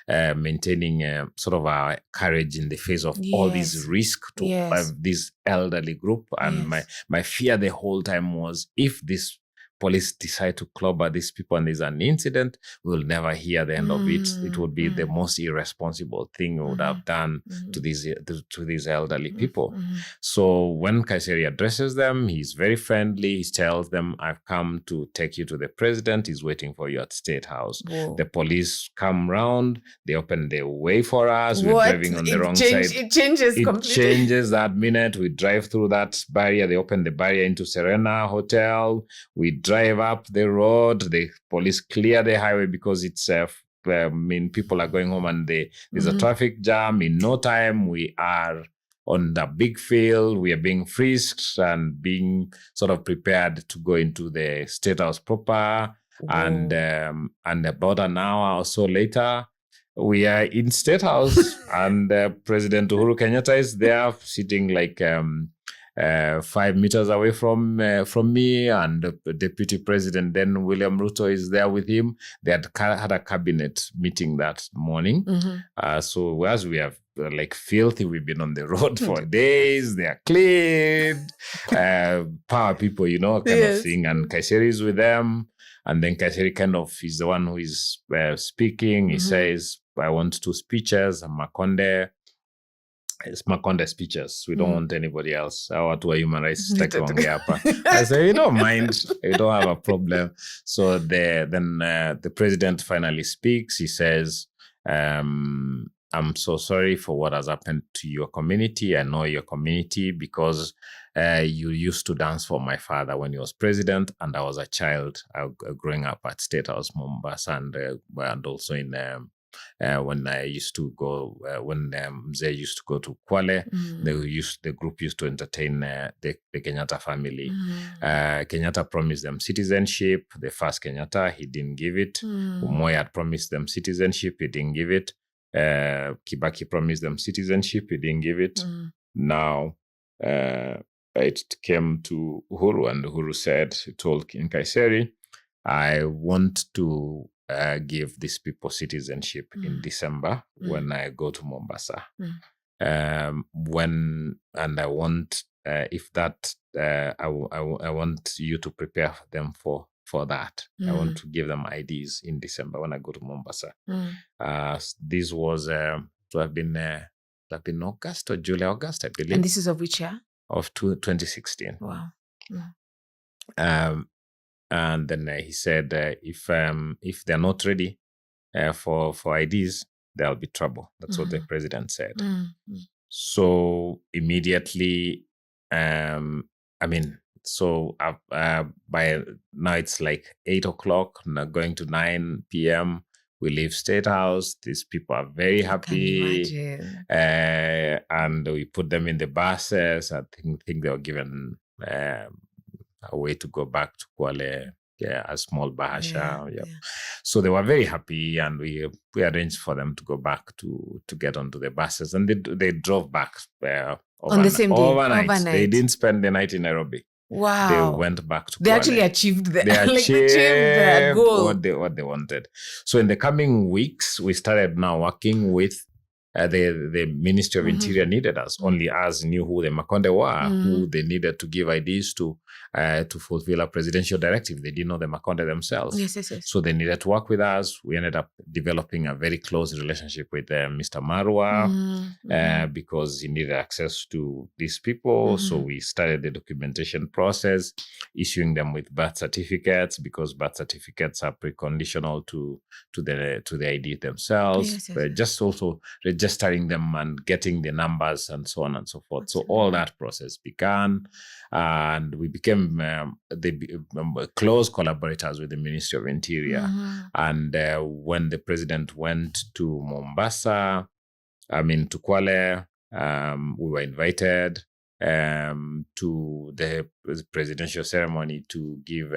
maintaining sort of our courage in the face of all this risk to this elderly group. And my fear the whole time was, if this police decide to clobber these people and there's an incident, we'll never hear the end of it. It would be the most irresponsible thing we would have done to these elderly people. So when Kaiseri addresses them, he's very friendly. He tells them, I've come to take you to the president. He's waiting for you at State House. Whoa. The police come round. They open the way for us. We're driving on the wrong side. It changes completely. It changes that minute. We drive through that barrier. They open the barrier into Serena Hotel. We drive up the road. The police clear the highway because it's people are going home, and there's a traffic jam. In no time, we are on the big field. We are being frisked and being sort of prepared to go into the State House proper. And about an hour or so later, we are in State House, and President Uhuru Kenyatta is there, sitting like 5 meters away from me, and the Deputy President then William Ruto is there with him. They had a cabinet meeting that morning. So as we have like filthy, we've been on the road for days. They are clean, power people, kind of thing. And Kaiseri is with them. And then Kaiseri kind of is the one who is speaking. He says, I want 2 speeches, Makonde. It's Makonde speeches. We don't want anybody else. Watu wa human rights I say, we don't mind. We don't have a problem. So the president finally speaks. He says, I'm so sorry for what has happened to your community. I know your community because you used to dance for my father when he was president, and I was a child growing up at State House, Mombasa, and also in when I used to go, when they used to go to Kwale, the group used to entertain the Kenyatta family. Kenyatta promised them citizenship. The first Kenyatta, he didn't give it. Moi had promised them citizenship. He didn't give it. Kibaki promised them citizenship. He didn't give it. Now, it came to Uhuru, and Uhuru told King Kaiseri, I want to give these people citizenship in December when I go to Mombasa. And I want if that I want you to prepare them for that. I want to give them IDs in December when I go to Mombasa. This was to have been August or July, August, I believe. And this is of which year? Of 2016. Wow. And then he said, if they're not ready for IDs, there'll be trouble. That's what the president said. So immediately, by now it's like 8 o'clock, now going to 9 p.m. We leave State House. These people are very happy. And we put them in the buses. I think they were given a way to go back to Kwale, a small bahasha. Yeah. So they were very happy, and we arranged for them to go back to get onto the buses. And they drove back on the same day? Overnight. They didn't spend the night in Nairobi. Wow. They went back to Kwale. They actually achieved achieved their goal. What they wanted. So in the coming weeks, we started now working with the Ministry of Interior needed us. Only us knew who the Makonde were, who they needed to give IDs to fulfill a presidential directive. They didn't know the Makonde themselves. Yes. So they needed to work with us. We ended up developing a very close relationship with Mr. Marwa because he needed access to these people. So we started the documentation process, issuing them with birth certificates, because birth certificates are preconditional to the ID themselves. Yes. Just also registering them and getting the numbers and so on and so forth. So all that process began, and we became close collaborators with the Ministry of Interior. And when the president went to Mombasa, to Kwale, we were invited to the presidential ceremony to give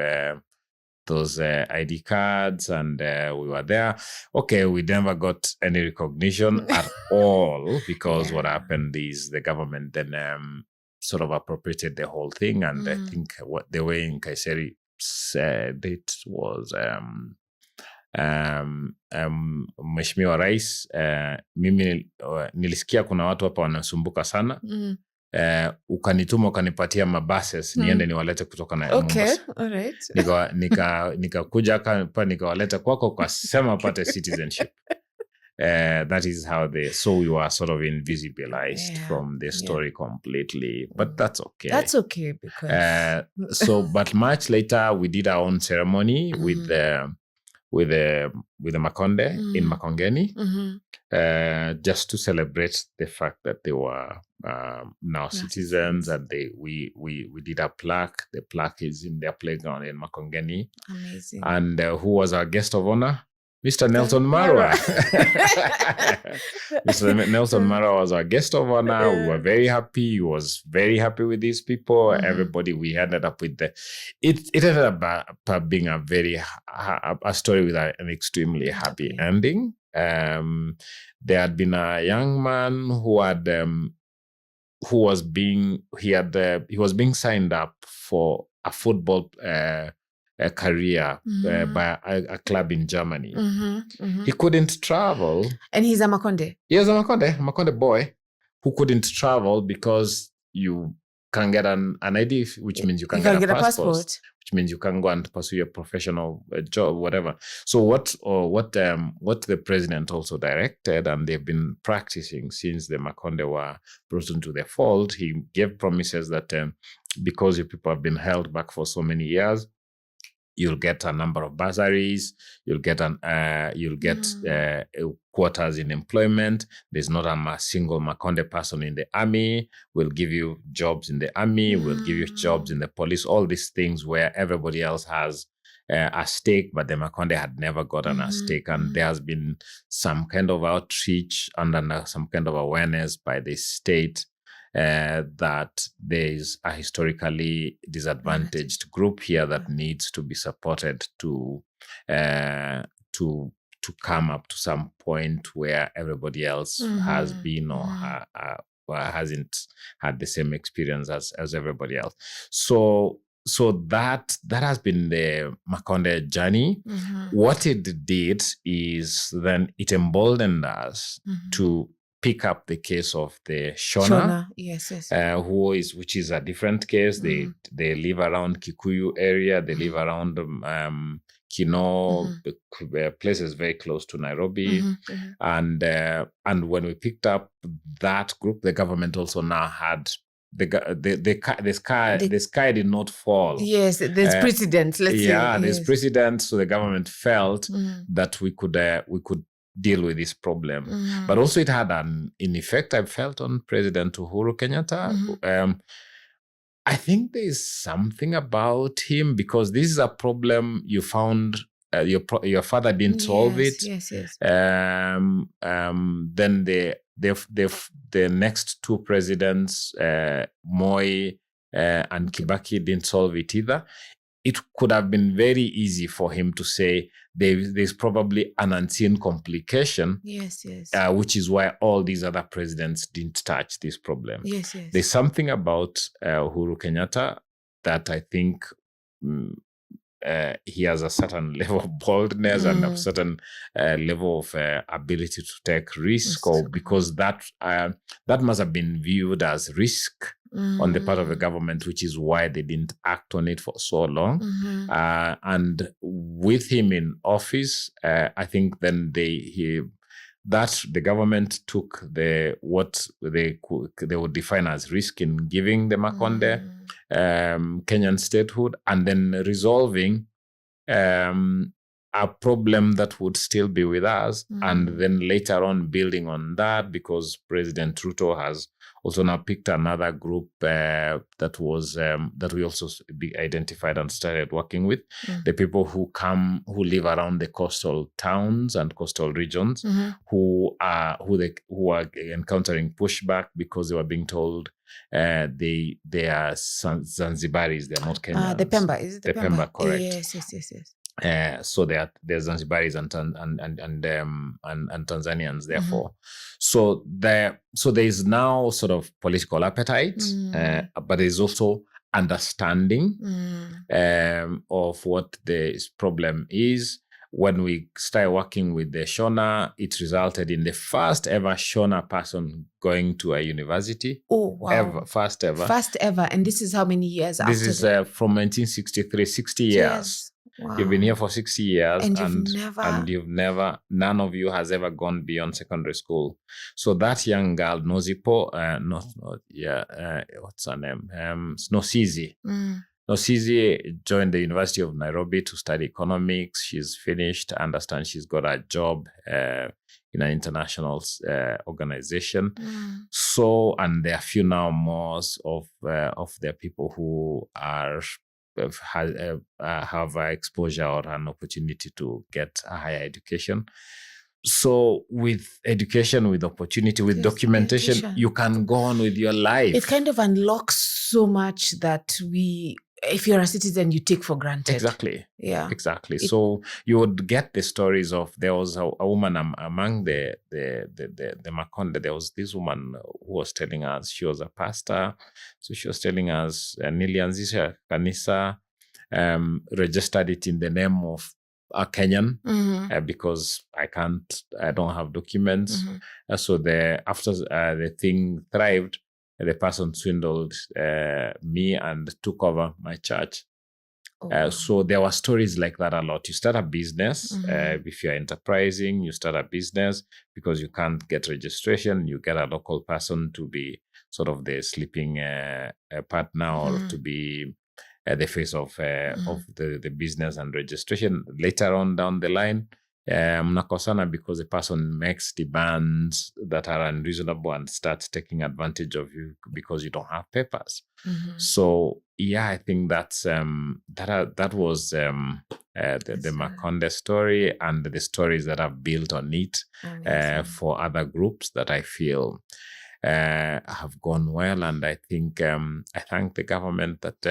those ID cards, and we were there. Okay, we never got any recognition at all, because what happened is the government then sort of appropriated the whole thing, and I think what the way in Kaiseri said it was Mheshimiwa Rais, mimi nilisikia kuna watu hapa wanasumbuka sana, ukanituma ukanipatia mabuses niende niwalete kutoka na Mombasa. Alright. Nikakuja hapa nikawaleta kwako, ukasema pate citizenship. That is how so we were sort of invisibilized from the story completely, but that's okay. That's okay, because but much later we did our own ceremony with the Makonde in Makongeni, just to celebrate the fact that they were now citizens, and we did a plaque. The plaque is in their playground in Makongeni. Amazing. And who was our guest of honor? Mr. Nelson Marwa. Mr. Nelson Marwa was our guest of honor. We were very happy. He was very happy with these people. Everybody, we ended up with it ended up being a story with an extremely happy ending. There had been a young man who was being signed up for a football a career by a club in Germany. He couldn't travel. And he's a Makonde? He was a Makonde boy who couldn't travel because you can get an ID, which means you can get a passport, which means you can go and pursue your professional job, whatever. So what the president also directed, and they've been practicing since the Makonde were brought into the fold, he gave promises that because you people have been held back for so many years, you'll get a number of bursaries. You'll get quotas in employment. There's not a single Makonde person in the army. We'll give you jobs in the army. We'll give you jobs in the police. All these things where everybody else has a stake, but the Makonde had never gotten a stake. And there has been some kind of outreach and some kind of awareness by the state that there is a historically disadvantaged group here that needs to be supported to come up to some point where everybody else has been or hasn't had the same experience as everybody else. So so that has been the Makonde journey. What it did is then it emboldened us to pick up the case of the Shona. Yes. Which is a different case. They live around Kikuyu area. They live around Kino, places very close to Nairobi. And when we picked up that group, the government also now had the sky did not fall. Yes, there's precedent. Let's say. Yeah, there's precedent. So the government felt that we could deal with this problem. But also it had an effect, I felt, on President Uhuru Kenyatta. I think there's something about him, because this is a problem you found your father didn't solve it. Yes. Then the next two presidents, Moi and Kibaki, didn't solve it either. It could have been very easy for him to say there's probably an unseen complication. Yes. Which is why all these other presidents didn't touch this problem. Yes. There's something about Uhuru Kenyatta that I think he has a certain level of boldness and a certain level of ability to take risk, or because that must have been viewed as risk on the part of the government, which is why they didn't act on it for so long. And with him in office, I think then the government took what they would define as risk in giving the Makonde Kenyan statehood, and then resolving a problem that would still be with us, and then later on building on that, because President Ruto has also now picked another group that we also identified and started working with, the people who live around the coastal towns and coastal regions, who are encountering pushback because they were being told they are Zanzibaris, they are not Kenyans. The Pemba, is it the Pemba? Correct. Yes. So they're Zanzibaris and Tanzanians, therefore. So there is now sort of political appetite, but there's also understanding of what the problem is. When we started working with the Shona, it resulted in the first ever Shona person going to a university. Oh, wow. First ever. And this is how many years after? This is from 1963, 60 years. Wow. You've been here for 60 years, and you've never, none of you has ever gone beyond secondary school. So that young girl, Nozipo, what's her name? Nosizi. Nosizi joined the University of Nairobi to study economics. She's finished. I understand she's got a job in an international organization. So, and there are few now more of their people who have exposure or an opportunity to get a higher education. So with education, with opportunity, with documentation, you can go on with your life. It kind of unlocks so much that if you're a citizen, you take for granted. Exactly. Yeah. Exactly. So you would get the stories of, there was a woman among the Makonde. There was this woman who was telling us, she was a pastor. So she was telling us, nilianzisha kanisa, registered it in the name of a Kenyan, because I don't have documents. So after the thing thrived, the person swindled me and took over my church. So there were stories like that a lot. You start a business, if you're enterprising, you start a business because you can't get registration. You get a local person to be sort of the sleeping partner, or to be the face of the business and registration. Later on down the line, mnakosana because the person makes demands that are unreasonable and starts taking advantage of you because you don't have papers. So yeah, I think that's that was the Makonde story, and the stories that I've built on it for other groups that I feel have gone well. And I think I thank the government that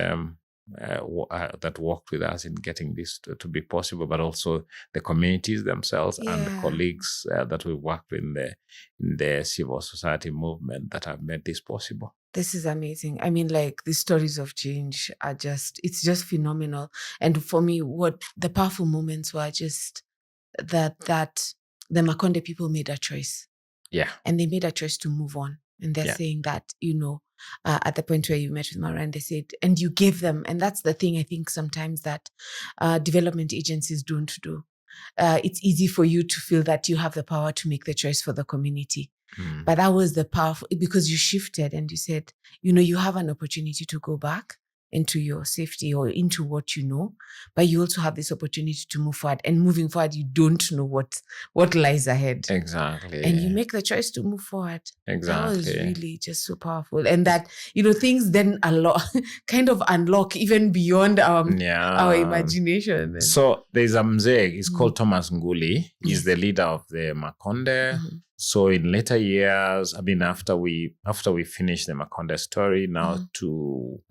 that worked with us in getting this to be possible, but also the communities themselves and the colleagues that we worked with in the civil society movement that have made this possible. This is amazing. I mean, like, the stories of change are it's just phenomenal. And for me, what the powerful moments were just that the Makonde people made a choice. Yeah. And they made a choice to move on. And they're saying that, at the point where you met with Mara, and they said, and you gave them, and that's the thing I think sometimes that development agencies don't do. It's easy for you to feel that you have the power to make the choice for the community. But that was the powerful, because you shifted and you said, you have an opportunity to go back into your safety or into what you know, but you also have this opportunity to move forward. And moving forward, you don't know what lies ahead. Exactly. And you make the choice to move forward. Exactly. That was really just so powerful. And that, things then kind of unlock even beyond our imagination. So there's a mzee, he's called Thomas Nguli. He's the leader of the Makonde. So in later years, I mean, after we finish the Makonde story, now to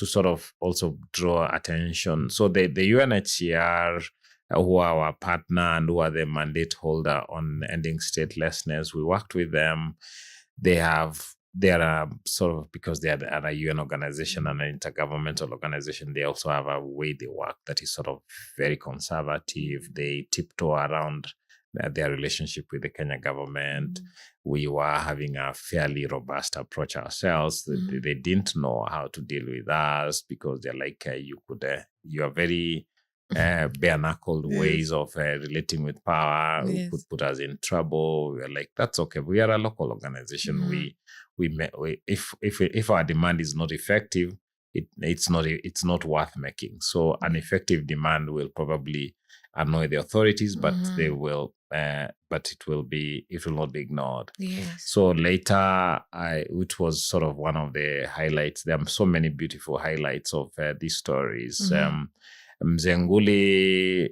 sort of also draw attention. So the UNHCR, who are our partner and who are the mandate holder on ending statelessness, we worked with them. They are sort of, because they are a UN organization and an intergovernmental organization, they also have a way they work that is sort of very conservative. They tiptoe around their relationship with the Kenya government. We were having a fairly robust approach ourselves. They didn't know how to deal with us because they're like, you are very bare-knuckled ways of relating with power. Could put us in trouble. We're like, that's okay. We are a local organization. If our demand is not effective, it's not worth making. So an effective demand will probably annoy the authorities, but they will, but it will not be ignored. Yes. So later, which was sort of one of the highlights. There are so many beautiful highlights of these stories. Mzenguli,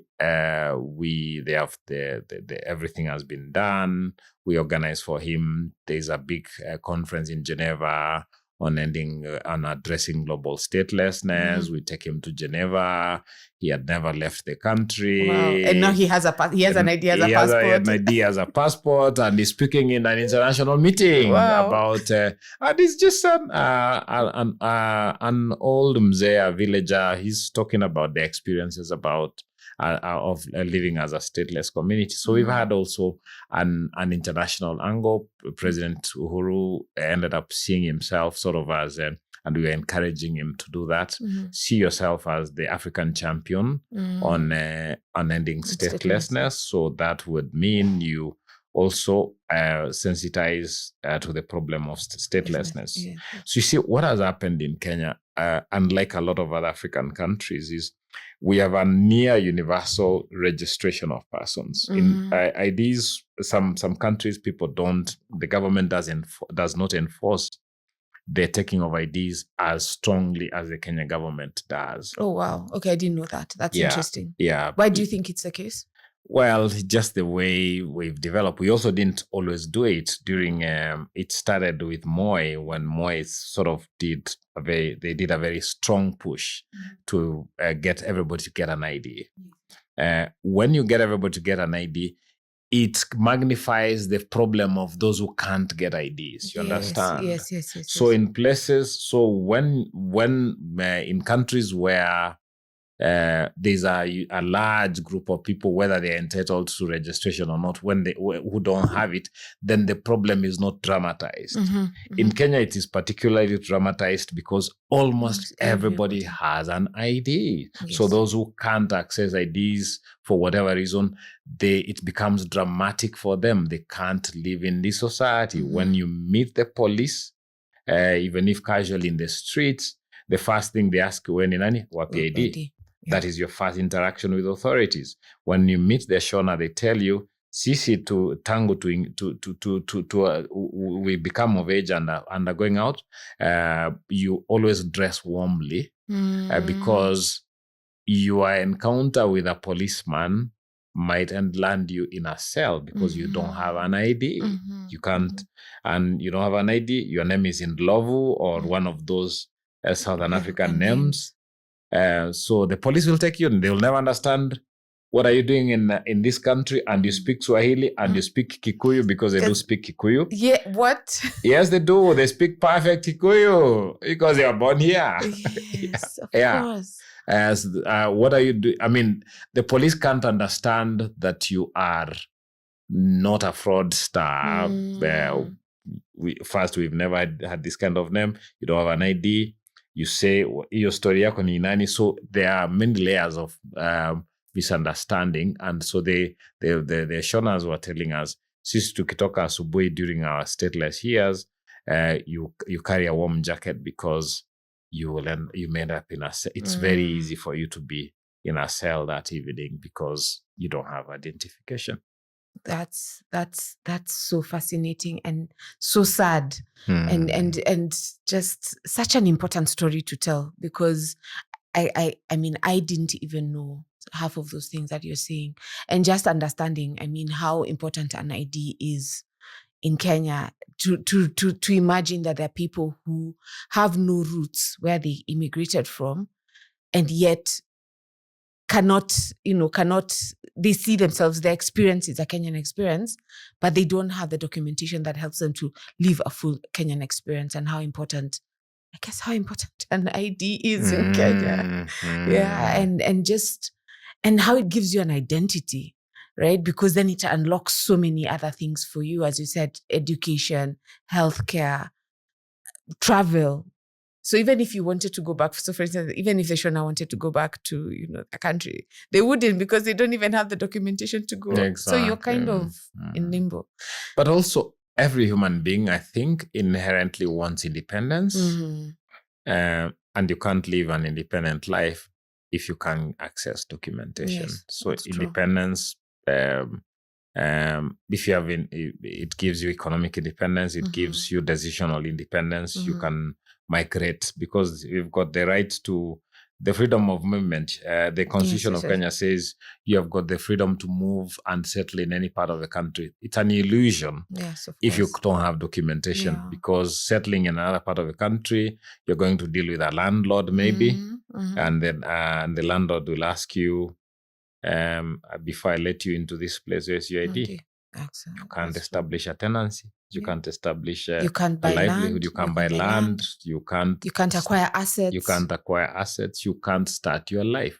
everything has been done. We organized for him. There's a big conference in Geneva on addressing global statelessness. We take him to Geneva. He had never left the country. Wow. And now he has an ID as a passport. An ID as a passport, and he's speaking in an international meeting about. And it's just an old mzee, villager. He's talking about the experiences of living as a stateless community. So we've had also an international angle. President Uhuru ended up seeing himself sort of as, and we were encouraging him to do that. See yourself as the African champion on ending statelessness. So that would mean you also sensitize to the problem of statelessness. Yeah. So you see, what has happened in Kenya, unlike a lot of other African countries, is we have a near universal registration of persons. In IDs, some countries, the government does not enforce the taking of IDs as strongly as the Kenya government does. Oh, wow. Okay, I didn't know that. That's interesting. Yeah. Why do you think it's the case? Well, just the way we've developed. We also didn't always do it during, it started with Moi, when Moi sort of did a very strong push to get everybody to get an ID. When you get everybody to get an ID, it magnifies the problem of those who can't get IDs. You understand? Yes. So in places, when in countries where there's a large group of people, whether they're entitled to registration or not, who don't have it, then the problem is not dramatized. In Kenya, it is particularly dramatized because almost everybody has an ID. Yes. So those who can't access IDs for whatever reason, it becomes dramatic for them. They can't live in this society. When you meet the police, even if casually in the streets, the first thing they ask you, when in any wapi ID. Yeah. That is your first interaction with authorities. When you meet the Shona, they tell you, sisi tangu we become of age and are going out, you always dress warmly because your encounter with a policeman might land you in a cell because you don't have an ID. You can't, and you don't have an ID, your name is in Ndlovu or one of those Southern African names. So the police will take you and they'll never understand what are you doing in this country? And you speak Swahili and you speak Kikuyu, because they do speak Kikuyu. Yeah, what? Yes, they do. They speak perfect Kikuyu because they are born here. Yes, of Yeah. course. As what are you doing? I mean, the police can't understand that you are not a fraudster. We've never had this kind of name. You don't have an ID. You say your story yako ni nani. So there are many layers of misunderstanding, and so the Shoners were telling us, sisi tukitoka asubuhi during our stateless years, you carry a warm jacket because you may end up in a cell. It's very easy for you to be in a cell that evening because you don't have identification. That's so fascinating and so sad, and just such an important story to tell, because I mean, I didn't even know half of those things that you're saying, and just understanding, I mean, how important an ID is in Kenya, to imagine that there are people who have no roots where they immigrated from, and yet cannot, they see themselves, their experience is a Kenyan experience, but they don't have the documentation that helps them to live a full Kenyan experience, and how important an ID is in Kenya. Yeah. And how it gives you an identity, right? Because then it unlocks so many other things for you, as you said, education, healthcare, travel. So even if you wanted to go back, so for instance, even if the Shona wanted to go back to, a country, they wouldn't, because they don't even have the documentation to go. Exactly. So you're kind of in limbo. But also, every human being, I think, inherently wants independence. And you can't live an independent life if you can't access documentation. Yes, so that's true. Independence, if you have it gives you economic independence, it gives you decisional independence. You can migrate because you've got the right to the freedom of movement. The Constitution of Kenya says you have got the freedom to move and settle in any part of the country. It's an illusion if you don't have documentation, because settling in another part of the country, you're going to deal with a landlord maybe, and then the landlord will ask you, before I let you into this place, where's your ID? Okay. Excellent. You can't establish a tenancy. You can't establish you can't buy a livelihood. land. You can't buy land. You can't acquire assets. You can't acquire assets. You can't start your life.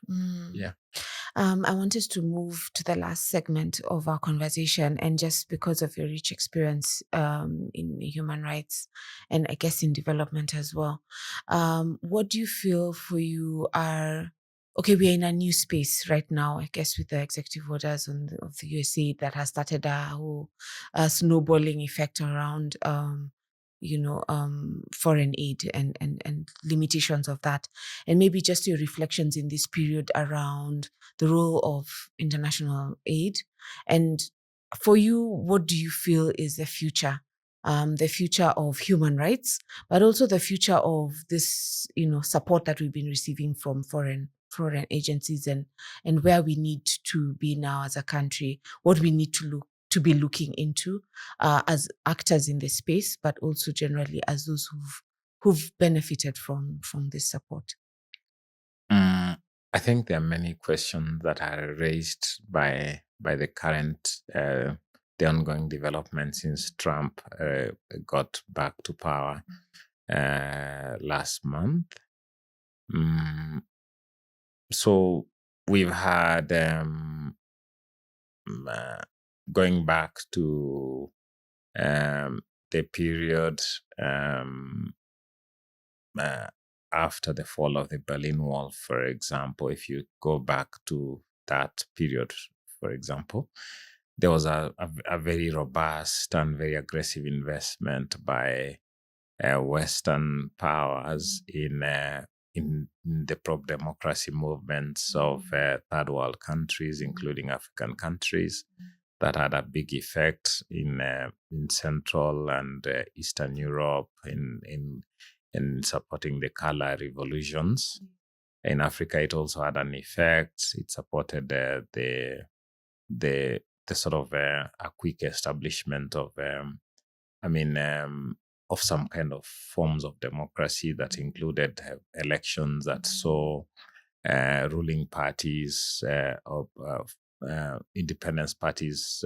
Yeah. I wanted to move to the last segment of our conversation, and just because of your rich experience in human rights, and I guess in development as well, what do you feel for you are... Okay, we are in a new space right now, I guess, with the executive orders of the USA that has started a whole snowballing effect around, foreign aid and limitations of that. And maybe just your reflections in this period around the role of international aid. And for you, what do you feel is the future? The future of human rights, but also the future of this, support that we've been receiving from foreign agencies, and where we need to be now as a country, what we need to be looking into as actors in this space, but also generally as those who've benefited from this support. I think there are many questions that are raised by the current the ongoing development since Trump got back to power last month. So we've had going back to the period after the fall of the Berlin Wall, for example. If you go back to that period, for example, there was a very robust and very aggressive investment by Western powers in the pro-democracy movements of third world countries, including African countries, that had a big effect in Central and Eastern Europe in supporting the color revolutions. In Africa, it also had an effect. It supported the sort of a quick establishment of of some kind of forms of democracy that included elections that saw ruling parties or independence parties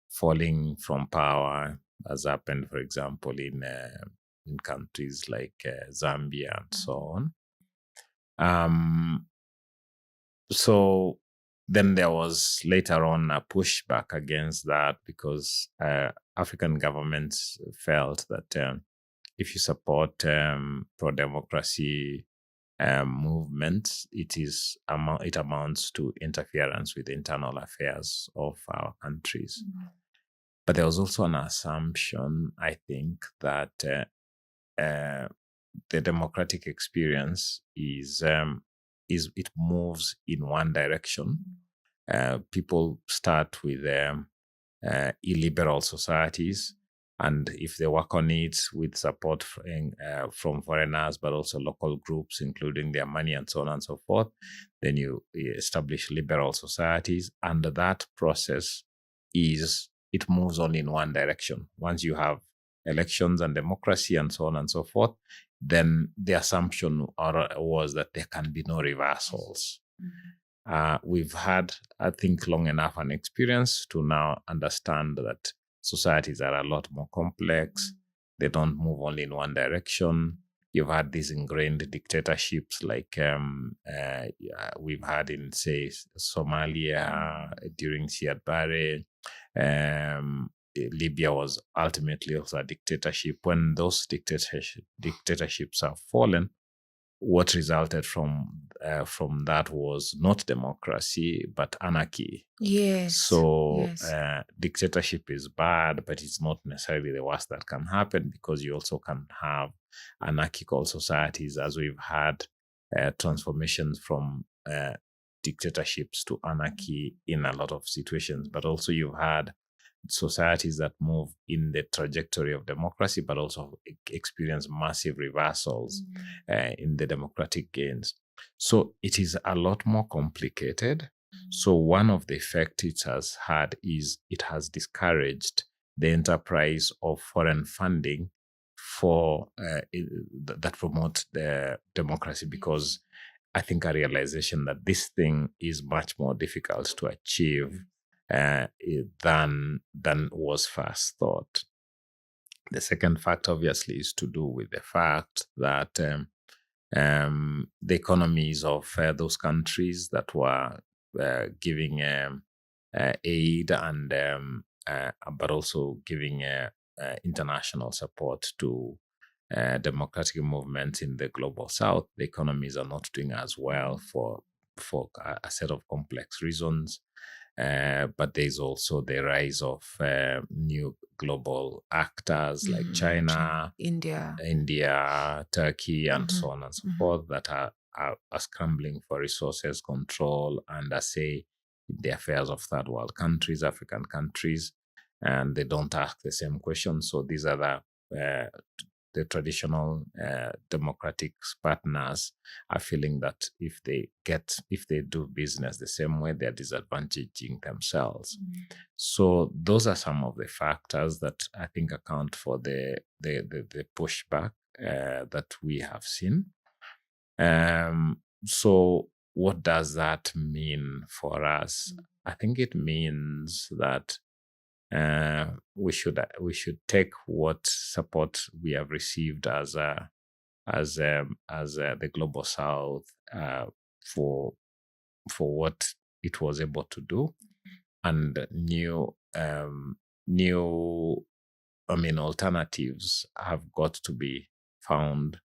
falling from power, as happened, for example, in countries like Zambia and so on. So then there was later on a pushback against that, because African governments felt that if you support pro-democracy movements, it amounts to interference with internal affairs of our countries. But there was also an assumption, I think, that the democratic experience is it moves in one direction. People start with illiberal societies, and if they work on it with support from foreigners, but also local groups, including their money and so on and so forth, then you establish liberal societies. And that process it moves only in one direction. Once you have elections and democracy and so on and so forth, then the assumption was that there can be no reversals. We've had, I think, long enough an experience to now understand that societies are a lot more complex. They don't move only in one direction. You've had these ingrained dictatorships like we've had in, say, Somalia during Siad Barre. Libya was ultimately also a dictatorship. When those dictatorships have fallen, what resulted from that was not democracy, but anarchy. Yes. So dictatorship is bad, but it's not necessarily the worst that can happen, because you also can have anarchical societies, as we've had transformations from dictatorships to anarchy in a lot of situations. But also you've had societies that move in the trajectory of democracy, but also experience massive reversals in the democratic gains. So it is a lot more complicated. So one of the effects it has had is it has discouraged the enterprise of foreign funding for that promote the democracy, because I think a realization that this thing is much more difficult to achieve than was first thought. The second fact, obviously, is to do with the fact that the economies of those countries that were giving aid and but also giving international support to democratic movements in the global south, the economies are not doing as well for a set of complex reasons. But there's also the rise of new global actors like China, India, Turkey, and so on and so forth, that are scrambling for resources, control, and a say in the affairs of third world countries, African countries, and they don't ask the same questions. So these are the traditional democratic partners are feeling that if they do business the same way, they're disadvantaging themselves. So those are some of the factors that I think account for the pushback that we have seen. So what does that mean for us? I think it means that we should take what support we have received as the global south for what it was able to do, and new alternatives have got to be found.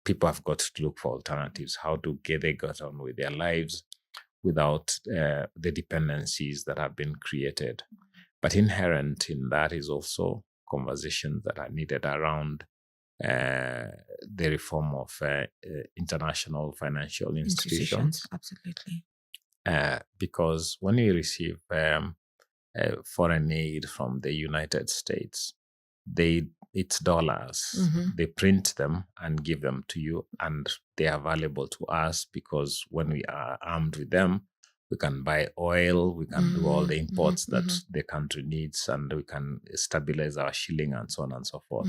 People have got to look for alternatives. How do they get on with their lives without the dependencies that have been created? But inherent in that is also conversations that are needed around the reform of international financial institutions. Absolutely. Because when you receive foreign aid from the United States, it's dollars. They print them and give them to you, and they are valuable to us because when we are armed with them, we can buy oil, we can do all the imports that the country needs, and we can stabilize our shilling and so on and so forth.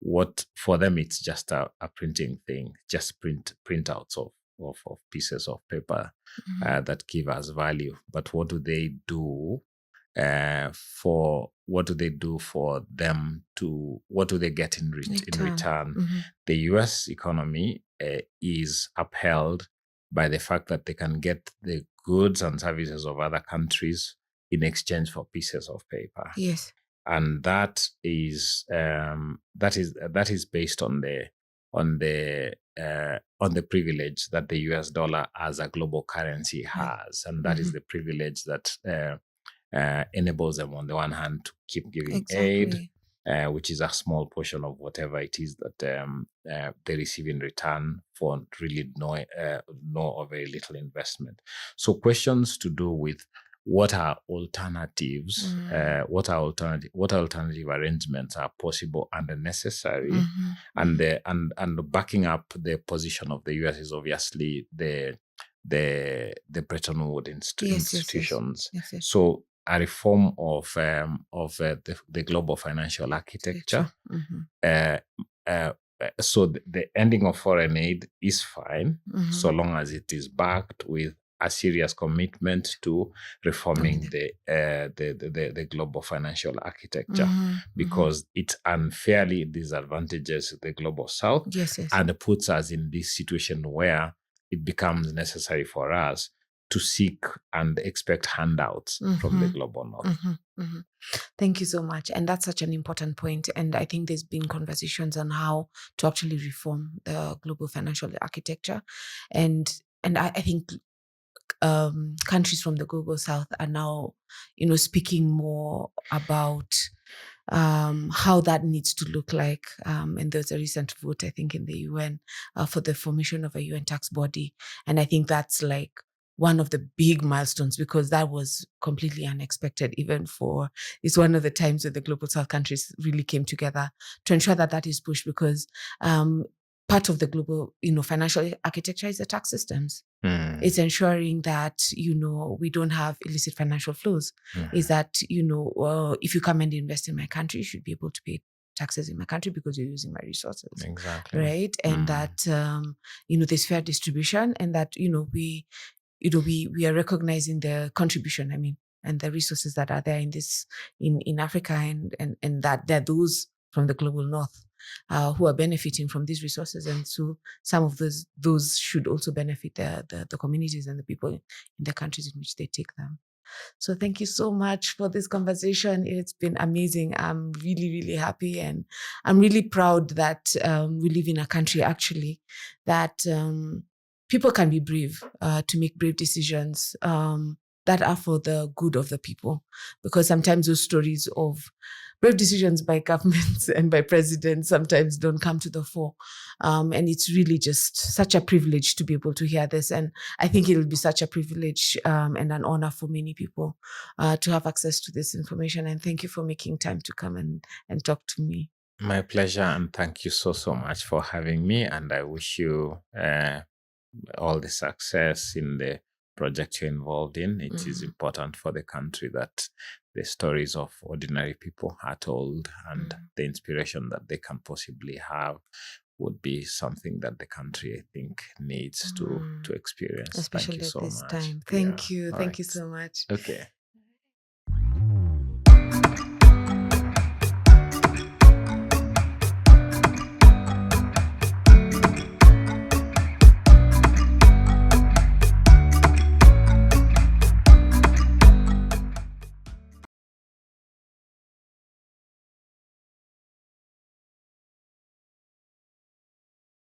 what for them it's just a printing thing, just printouts of pieces of paper that give us value. But what do they do for them to, what do they get in return? The US economy is upheld by the fact that they can get the goods and services of other countries in exchange for pieces of paper. Yes. And that is based on the privilege that the US dollar as a global currency has, and that is the privilege that enables them, on the one hand, to keep giving aid, which is a small portion of whatever it is that they receive in return for really no or very little investment. So questions to do with what are alternatives, what alternative arrangements are possible and necessary, and backing up the position of the US is obviously the Bretton Woods institutions. Yes. So a reform of the global financial architecture. So the ending of foreign aid is fine, so long as it is backed with a serious commitment to reforming the global financial architecture, because it unfairly disadvantages the global South and puts us in this situation where it becomes necessary for us to seek and expect handouts from the global North. Thank you so much. And that's such an important point. And I think there's been conversations on how to actually reform the global financial architecture. And I think countries from the global South are now, speaking more about how that needs to look like. And there's a recent vote, I think, in the UN for the formation of a UN tax body. And I think that's like one of the big milestones, because that was completely unexpected, it's one of the times where the global South countries really came together to ensure that is pushed, because part of the global, financial architecture is the tax systems. It's ensuring that, we don't have illicit financial flows. Is that, if you come and invest in my country, you should be able to pay taxes in my country because you're using my resources. Exactly. Right. And that, there's fair distribution, and that, we are recognizing the contribution, and the resources that are there in Africa, and that there are those from the global North who are benefiting from these resources. And so some of those should also benefit the communities and the people in the countries in which they take them. So thank you so much for this conversation. It's been amazing. I'm really, really happy, and I'm really proud that we live in a country actually that people can be brave to make brave decisions that are for the good of the people. Because sometimes those stories of brave decisions by governments and by presidents sometimes don't come to the fore. And it's really just such a privilege to be able to hear this. And I think it'll be such a privilege and an honor for many people to have access to this information. And thank you for making time to come and talk to me. My pleasure. And thank you so much for having me. And I wish you all the success in the project you're involved in. It is important for the country that the stories of ordinary people are told, and the inspiration that they can possibly have would be something that the country, I think, needs to experience. Especially Thank you at so this much. time. Thank you. All Thank right. you so much. Okay.